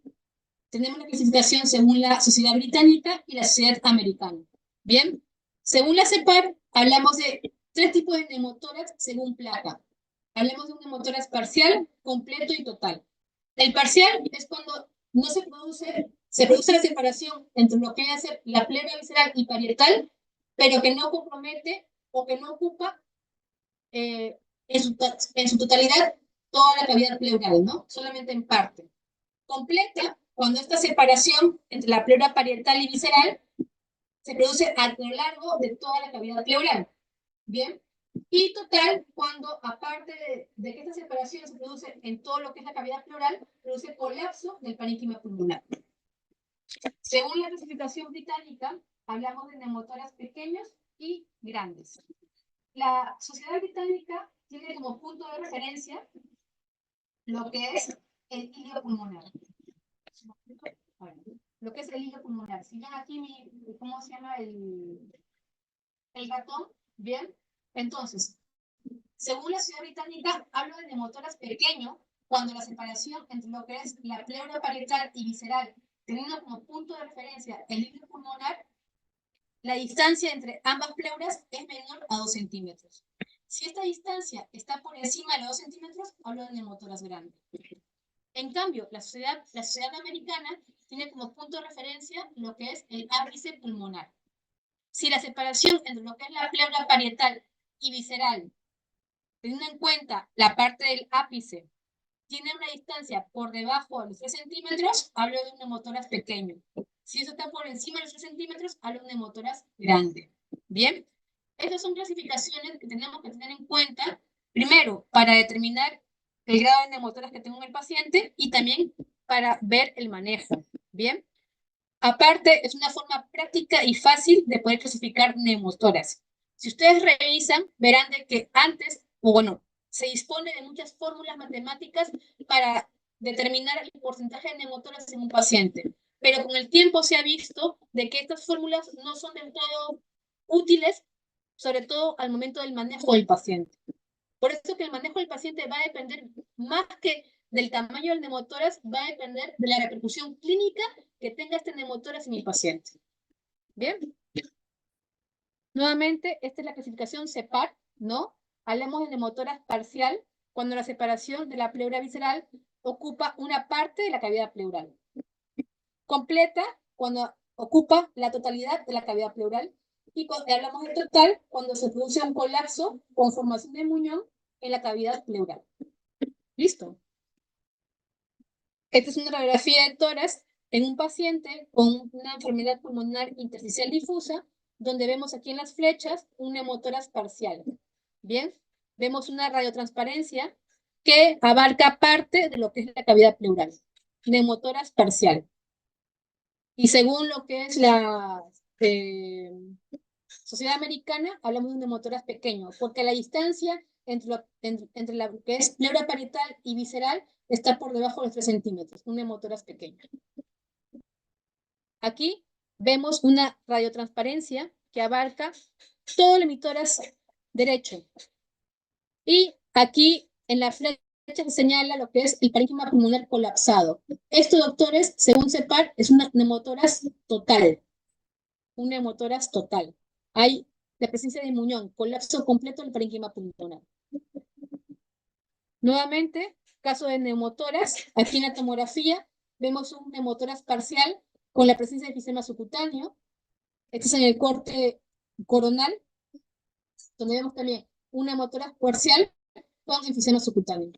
Tenemos la clasificación según la Sociedad Británica y la Sociedad Americana. Bien, según la CEPAR, hablamos de 3 tipos de neumotórax según placa. Hablamos de un neumotórax parcial, completo y total. El parcial es cuando no se produce la separación entre lo que es la pleura visceral y parietal, pero que no compromete o que no ocupa en su totalidad toda la cavidad pleural, ¿no? Solamente en parte. Completa, cuando esta separación entre la pleura parietal y visceral se produce a lo largo de toda la cavidad pleural. Bien. Y total, cuando aparte de que esta separación se produce en todo lo que es la cavidad pleural, produce colapso del parénquima pulmonar. Según la clasificación británica, hablamos de neumotórax pequeños y grandes. la Sociedad Británica tiene como punto de referencia lo que es el hilo pulmonar. Lo que es el hilo pulmonar. Si ven aquí ¿cómo se llama el ratón? Bien. Entonces, según la Sociedad Británica, hablo de neumotórax pequeño cuando la separación entre lo que es la pleura parietal y visceral, teniendo como punto de referencia el hilo pulmonar, la distancia entre ambas pleuras es menor a 2 centímetros. Si esta distancia está por encima de los 2 centímetros, hablo de neumotórax grande. En cambio, la sociedad americana tiene como punto de referencia lo que es el ápice pulmonar. Si la separación entre lo que es la pleura parietal y visceral, teniendo en cuenta la parte del ápice, tiene una distancia por debajo de los 3 centímetros, hablo de un neumotórax pequeño. Si eso está por encima de los 3 centímetros, hablo de un neumotórax grande. Bien, estas son clasificaciones que tenemos que tener en cuenta, primero, para determinar el grado de neumotórax que tengo en el paciente y también para ver el manejo. Bien, aparte, es una forma práctica y fácil de poder clasificar neumotórax. Si ustedes revisan, verán de que antes, o bueno, se dispone de muchas fórmulas matemáticas para determinar el porcentaje de neumotórax en un paciente. Pero con el tiempo se ha visto de que estas fórmulas no son del todo útiles, sobre todo al momento del manejo del paciente. Por eso que el manejo del paciente va a depender más que del tamaño del neumotórax, va a depender de la repercusión clínica que tenga este neumotórax en el paciente. Bien. Nuevamente, esta es la clasificación CEPAR, ¿no? Hablamos de neumotórax parcial cuando la separación de la pleura visceral ocupa una parte de la cavidad pleural. Completa cuando ocupa la totalidad de la cavidad pleural. Y cuando hablamos de total, cuando se produce un colapso con formación de muñón en la cavidad pleural. ¿Listo? Esta es una radiografía de tórax en un paciente con una enfermedad pulmonar intersticial difusa, donde vemos aquí en las flechas un neumotórax parcial. Bien, vemos una radiotransparencia que abarca parte de lo que es la cavidad pleural. Neumotórax parcial. Y según lo que es la Sociedad Americana, hablamos de un neumotórax pequeño, porque la distancia entre la que es pleura parietal y visceral está por debajo de los 3 centímetros, un neumotórax pequeño. Aquí vemos una radiotransparencia que abarca todo el hemitórax derecho. Y aquí en la flecha se señala lo que es el parénquima pulmonar colapsado. Esto, doctores, según CEPAR, es un neumotórax total. Un neumotórax total. Hay la presencia de muñón, colapso completo del parénquima pulmonar. Nuevamente, caso de neumotórax, aquí en la tomografía vemos un neumotórax parcial con la presencia de enfisema subcutáneo. Este es en el corte coronal, donde vemos también un neumotórax parcial con enfisema subcutáneo.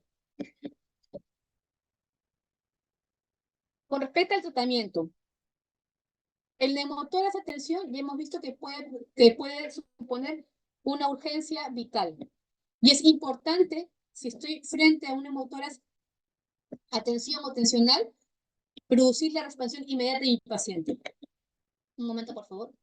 Con respecto al tratamiento, el neumotórax de tensión ya hemos visto que puede suponer una urgencia vital. Y es importante, si estoy frente a un neumotórax a tensión o tensional, producir la expansión inmediata de mi paciente. Un momento, por favor.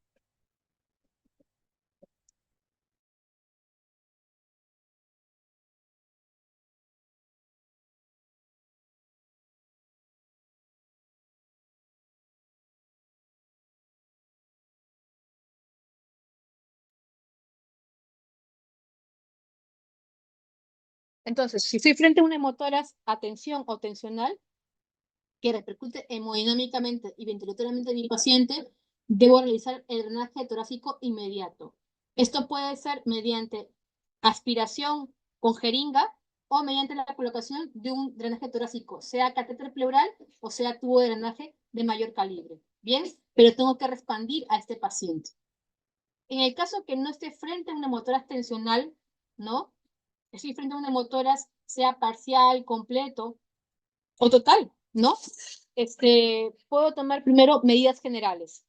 Entonces, si estoy frente a un neumotórax a tensión o tensional, que repercute hemodinámicamente y ventilatoriamente en mi paciente, debo realizar el drenaje torácico inmediato. Esto puede ser mediante aspiración con jeringa o mediante la colocación de un drenaje torácico, sea catéter pleural o sea tubo de drenaje de mayor calibre. Bien, pero tengo que expandir a este paciente. En el caso que no esté frente a un neumotórax tensional, ¿no? Estoy frente a un neumotórax, sea parcial, completo o total, ¿no? Puedo tomar primero medidas generales.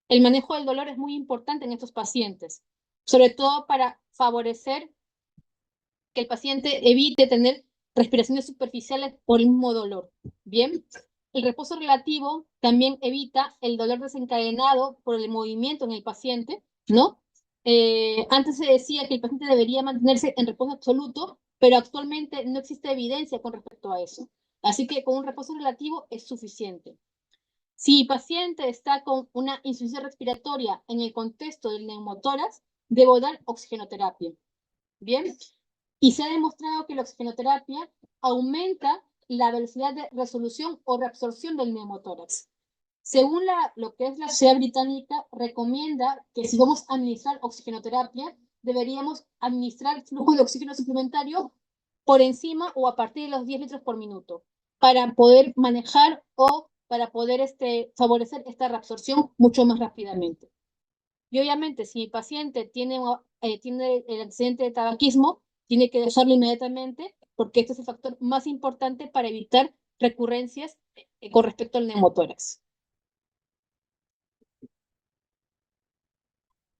El manejo del dolor es muy importante en estos pacientes, sobre todo para favorecer que el paciente evite tener respiraciones superficiales por el mismo dolor. Bien, el reposo relativo también evita el dolor desencadenado por el movimiento en el paciente, ¿no? Antes se decía que el paciente debería mantenerse en reposo absoluto, pero actualmente no existe evidencia con respecto a eso. Así que con un reposo relativo es suficiente. Si el paciente está con una insuficiencia respiratoria en el contexto del neumotórax, debo dar oxigenoterapia. ¿Bien? Y se ha demostrado que la oxigenoterapia aumenta la velocidad de resolución o reabsorción del neumotórax. Según lo que es la Sociedad Británica, recomienda que si vamos a administrar oxigenoterapia, deberíamos administrar flujo de oxígeno suplementario por encima o a partir de los 10 litros por minuto, para poder manejar o para poder favorecer esta reabsorción mucho más rápidamente. Y obviamente, si el paciente tiene el antecedente de tabaquismo, tiene que dejarlo inmediatamente, porque este es el factor más importante para evitar recurrencias con respecto al neumotórax.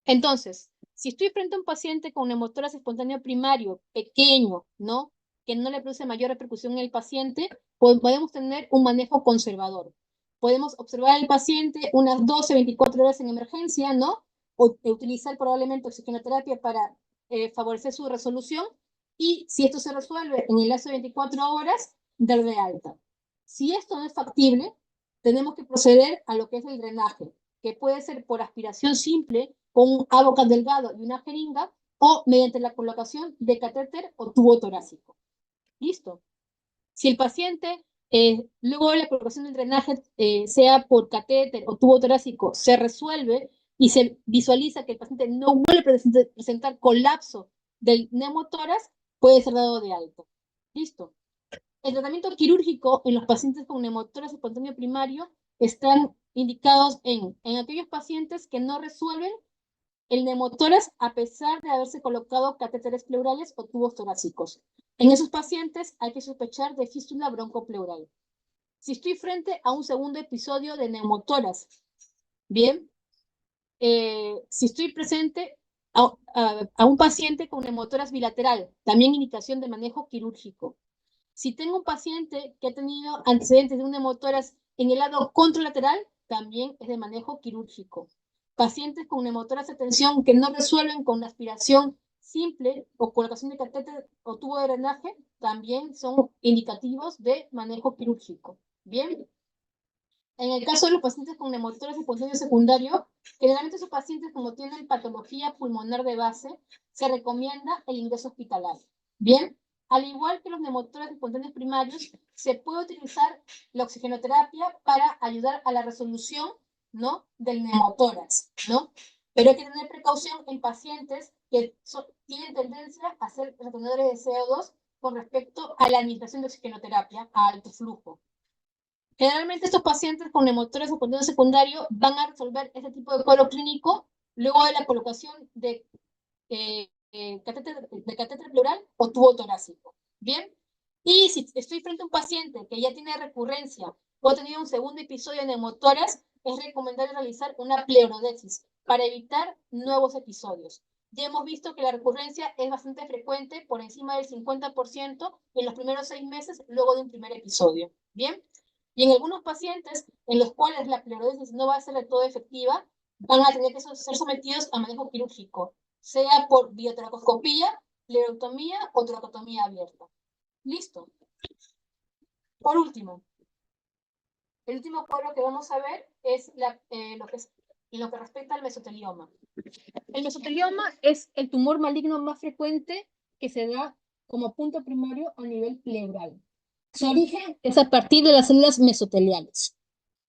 Entonces, si estoy frente a un paciente con neumotórax espontáneo primario, pequeño, ¿no? Que no le produce mayor repercusión en el paciente, pues podemos tener un manejo conservador. Podemos observar al paciente unas 12, 24 horas en emergencia, ¿no? O utilizar probablemente oxigenoterapia para favorecer su resolución. Y si esto se resuelve en el lapso de 24 horas, dar de alta. Si esto no es factible, tenemos que proceder a lo que es el drenaje, que puede ser por aspiración simple, con un abocat delgado y una jeringa, o mediante la colocación de catéter o tubo torácico. Listo. Si el paciente, luego de la colocación del drenaje, sea por catéter o tubo torácico, se resuelve y se visualiza que el paciente no vuelve a presentar colapso del neumotórax, puede ser dado de alta. Listo. El tratamiento quirúrgico en los pacientes con neumotórax espontáneo primario están indicados en aquellos pacientes que no resuelven el neumotórax a pesar de haberse colocado catéteres pleurales o tubos torácicos. En esos pacientes hay que sospechar de fístula broncopleural. Si estoy frente a un segundo episodio de neumotórax, bien, si estoy presente a un paciente con neumotórax bilateral, también indicación de manejo quirúrgico. Si tengo un paciente que ha tenido antecedentes de un neumotórax en el lado contralateral, también es de manejo quirúrgico. Pacientes con neumotórax de tensión que no resuelven con una aspiración simple o colocación de catéter o tubo de drenaje, también son indicativos de manejo quirúrgico. Bien. En el caso de los pacientes con neumotórax espontáneo secundario, generalmente esos pacientes, como tienen patología pulmonar de base, se recomienda el ingreso hospitalario. Bien. Al igual que los neumotórax espontáneos primarios, se puede utilizar la oxigenoterapia para ayudar a la resolución, ¿no?, del neumotórax, ¿no? Pero hay que tener precaución en pacientes que tienen tendencia a ser retenedores de CO2 con respecto a la administración de oxigenoterapia a alto flujo. Generalmente estos pacientes con neumotórax espontáneo secundario van a resolver este tipo de cuadro clínico luego de la colocación de catéter pleural o tubo torácico. Bien. Y si estoy frente a un paciente que ya tiene recurrencia o ha tenido un segundo episodio de neumotórax, es recomendable realizar una pleurodesis para evitar nuevos episodios. Ya hemos visto que la recurrencia es bastante frecuente, por encima del 50% en los primeros 6 meses luego de un primer episodio. Bien. Y en algunos pacientes en los cuales la pleurodesis no va a ser del todo efectiva, van a tener que ser sometidos a manejo quirúrgico, sea por biotoracoscopía, pleurotomía o toracotomía abierta. Listo. Por último, el último cuadro que vamos a ver es lo que respecta al mesotelioma. El mesotelioma es el tumor maligno más frecuente que se da como punto primario a nivel pleural. Su origen es a partir de las células mesoteliales.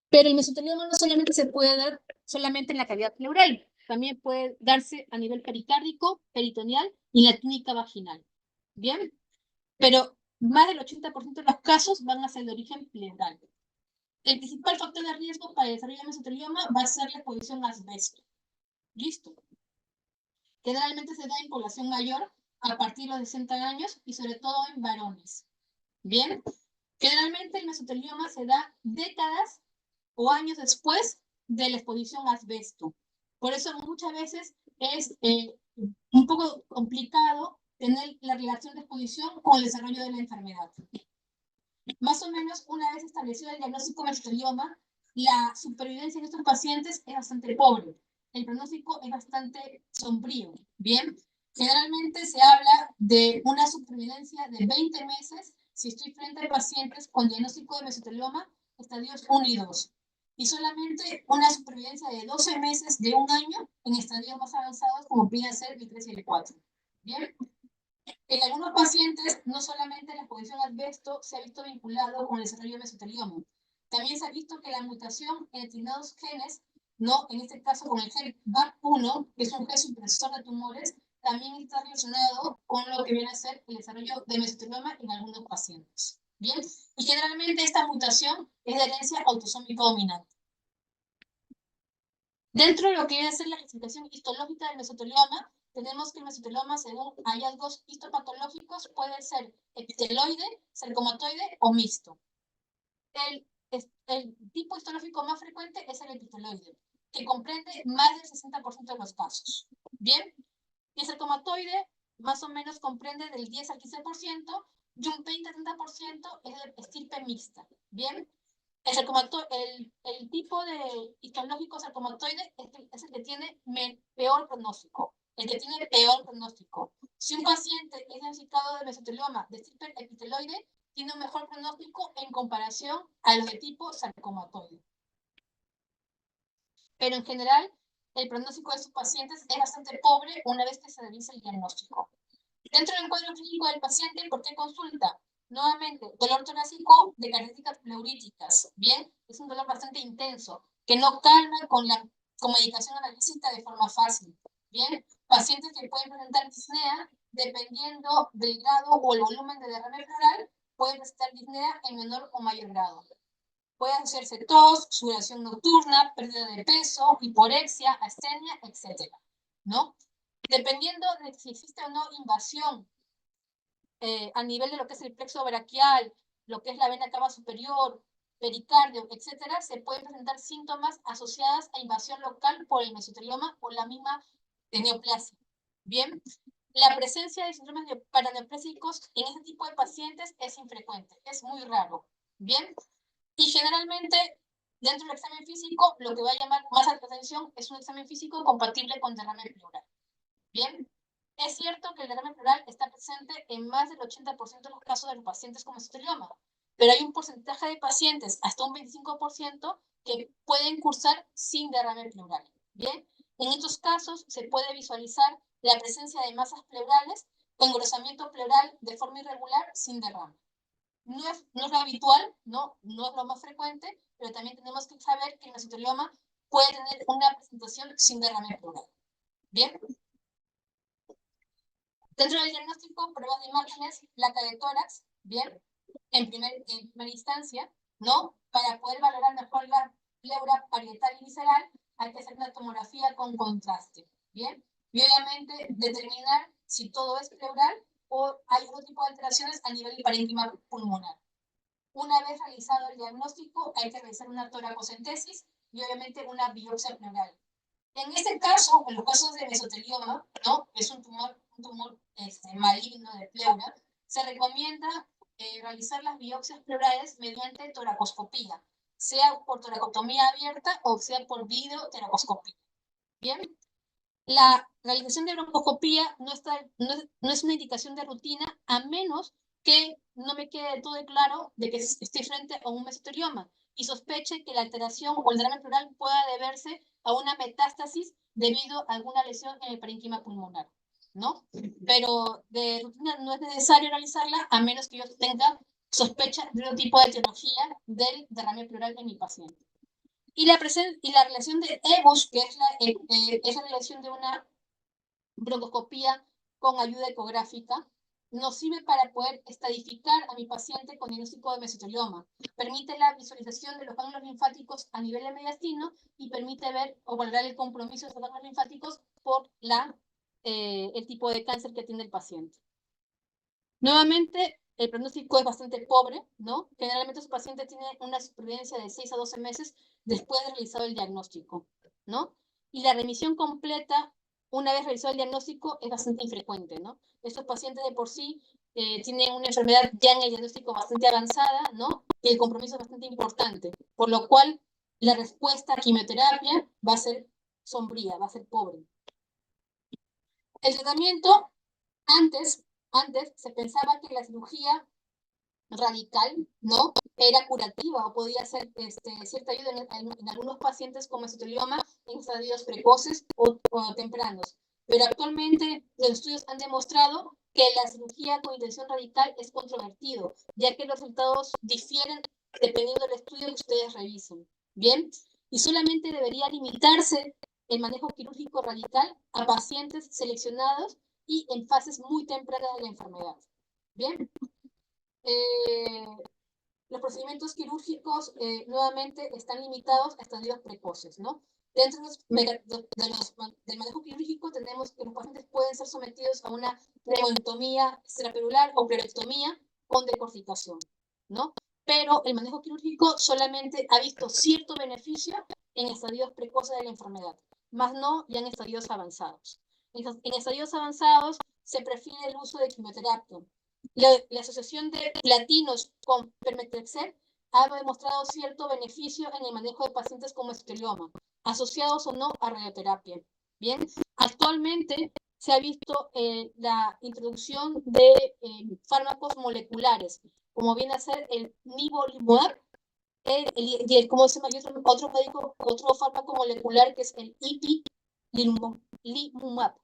Pero el mesotelioma no solamente se puede dar solamente en la cavidad pleural, también puede darse a nivel pericárdico, peritoneal y en la túnica vaginal. ¿Bien? Pero más del 80% de los casos van a ser de origen pleural. El principal factor de riesgo para el desarrollo del mesotelioma va a ser la exposición a asbesto. ¿Listo? Generalmente se da en población mayor a partir de los 60 años y sobre todo en varones. ¿Bien? Generalmente el mesotelioma se da décadas o años después de la exposición a asbesto. Por eso muchas veces es un poco complicado tener la relación de exposición con el desarrollo de la enfermedad. Más o menos, una vez establecido el diagnóstico de mesotelioma, la supervivencia en estos pacientes es bastante pobre. el pronóstico es bastante sombrío, ¿bien? Generalmente se habla de una supervivencia de 20 meses si estoy frente a pacientes con diagnóstico de mesotelioma, estadios 1 y 2, y solamente una supervivencia de 12 meses de un año en estadios más avanzados como pueden ser el 3 y el 4, ¿bien? En algunos pacientes, no solamente la exposición al asbesto se ha visto vinculado con el desarrollo de mesotelioma, también se ha visto que la mutación en determinados genes, no, en este caso con el gen BAC1, que es un gen supresor de tumores, también está relacionado con lo que viene a ser el desarrollo de mesotelioma en algunos pacientes. Bien, y generalmente esta mutación es de herencia autosómica dominante. Dentro de lo que viene a ser la clasificación histológica del mesotelioma, tenemos que el mesotelioma, según hallazgos histopatológicos, puede ser epiteloide, sarcomatoide o mixto. El tipo histológico más frecuente es el epiteloide, que comprende más del 60% de los casos. Bien, y el sarcomatoide más o menos comprende del 10 al 15% y un 20-30% es de estirpe mixta. Bien, el tipo de histológico sarcomatoide es el que tiene peor pronóstico. El que tiene peor pronóstico. Si un paciente es diagnosticado de mesotelioma de estirpe epiteloide, tiene un mejor pronóstico en comparación a los de tipo sarcomatoide. Pero en general, el pronóstico de estos pacientes es bastante pobre una vez que se realiza el diagnóstico. Dentro del cuadro clínico del paciente, ¿por qué consulta? Nuevamente, dolor torácico de características pleuríticas, ¿bien? Es un dolor bastante intenso, que no calma con medicación analgésica de forma fácil, ¿bien? Pacientes que pueden presentar disnea, dependiendo del grado o el volumen de derrame pleural, pueden presentar disnea en menor o mayor grado. Puede hacerse tos, sudoración nocturna, pérdida de peso, hiporexia, astenia, etc., ¿no? Dependiendo de si existe o no invasión a nivel de lo que es el plexo braquial, lo que es la vena cava superior, pericardio, etcétera, se pueden presentar síntomas asociados a invasión local por el mesotelioma o la misma neoplasia. Bien, la presencia de síndromes paraneoplásicos en este tipo de pacientes es infrecuente, es muy raro. Bien, y generalmente dentro del examen físico lo que va a llamar más atención es un examen físico compatible con derrame pleural. Bien, es cierto que el derrame pleural está presente en más del 80% de los casos de los pacientes con mesotelioma, pero hay un porcentaje de pacientes, hasta un 25%, que pueden cursar sin derrame pleural. Bien, en estos casos se puede visualizar la presencia de masas pleurales o engrosamiento pleural de forma irregular sin derrame. No es lo habitual, no es lo más frecuente, pero también tenemos que saber que el mesotelioma puede tener una presentación sin derrame pleural. Bien. Dentro del diagnóstico, pruebas de imágenes, placa de tórax, bien, en primera instancia, ¿no? Para poder valorar mejor la pleura parietal y visceral, hay que hacer una tomografía con contraste, bien. Y obviamente determinar si todo es pleural o hay otro tipo de alteraciones a nivel del parénquima pulmonar. Una vez realizado el diagnóstico, hay que realizar una toracocentesis y obviamente una biopsia pleural. En este caso, en los casos de mesotelioma, ¿no? Es un tumor maligno de pleura, se recomienda realizar las biopsias pleurales mediante toracoscopía, sea por toracotomía abierta o sea por videotoracoscopía. Bien, la realización de broncoscopía no es una indicación de rutina, a menos que no me quede todo claro de que estoy frente a un mesotelioma y sospeche que la alteración o el derrame pleural pueda deberse a una metástasis debido a alguna lesión en el parénquima pulmonar, ¿no? Pero de rutina no es necesario realizarla a menos que yo tenga sospecha de otro tipo de etiología del derrame pleural en mi paciente. Y la relación de EBUS, que es la relación de una broncoscopía con ayuda ecográfica, nos sirve para poder estadificar a mi paciente con diagnóstico de mesotelioma. Permite la visualización de los ganglios linfáticos a nivel de mediastino y permite ver o valorar el compromiso de los ganglios linfáticos por el tipo de cáncer que tiene el paciente. Nuevamente, el pronóstico es bastante pobre, ¿no? Generalmente su paciente tiene una supervivencia de 6 a 12 meses después de realizado el diagnóstico, ¿no? Y la remisión completa, una vez realizado el diagnóstico, es bastante infrecuente, ¿no? Estos pacientes de por sí tienen una enfermedad ya en el diagnóstico bastante avanzada, ¿no? Y el compromiso es bastante importante, por lo cual la respuesta a quimioterapia va a ser sombría, va a ser pobre. El tratamiento, antes se pensaba que la cirugía radical, ¿no? Era curativa o podía ser cierta ayuda en algunos pacientes con mesotelioma en estadios precoces o tempranos. Pero actualmente los estudios han demostrado que la cirugía con intención radical es controvertido, ya que los resultados difieren dependiendo del estudio que ustedes revisen. ¿Bien? Y solamente debería limitarse el manejo quirúrgico radical a pacientes seleccionados y en fases muy tempranas de la enfermedad. ¿Bien? Los procedimientos quirúrgicos nuevamente están limitados a estadios precoces, ¿no? Dentro del manejo quirúrgico tenemos que los pacientes pueden ser sometidos a una pneumotomía extraperular o pleurectomía con decorticación, ¿no? Pero el manejo quirúrgico solamente ha visto cierto beneficio en estadios precoces de la enfermedad, más no ya en estadios avanzados. En estadios avanzados se prefiere el uso de quimioterapia. La asociación de platinos con permetrexel ha demostrado cierto beneficio en el manejo de pacientes con mesotelioma, asociados o no a radioterapia. Bien, actualmente se ha visto la introducción de fármacos moleculares, como viene a ser el nivolumab, ¿cómo se llama? Otro fármaco molecular que es el ipilimumab,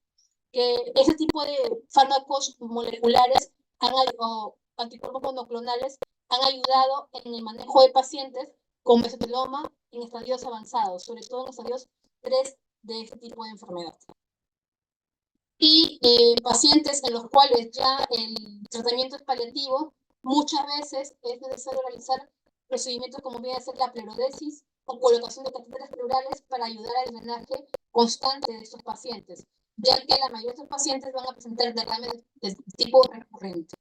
que ese tipo de fármacos moleculares o anticuerpos monoclonales han ayudado en el manejo de pacientes con mesotelioma en estadios avanzados, sobre todo en estadios 3 de este tipo de enfermedad. Y pacientes en los cuales ya el tratamiento es paliativo, muchas veces es necesario realizar procedimientos como viene a ser la pleurodesis o colocación de catéteres pleurales para ayudar al drenaje constante de estos pacientes, ya que la mayoría de estos pacientes van a presentar derrames de tipo recurrente.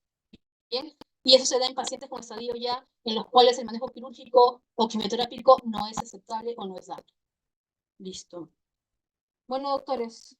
¿Bien? Y eso se da en pacientes con estadio ya en los cuales el manejo quirúrgico o quimioterápico no es aceptable o no es dado. Listo. Bueno, doctores.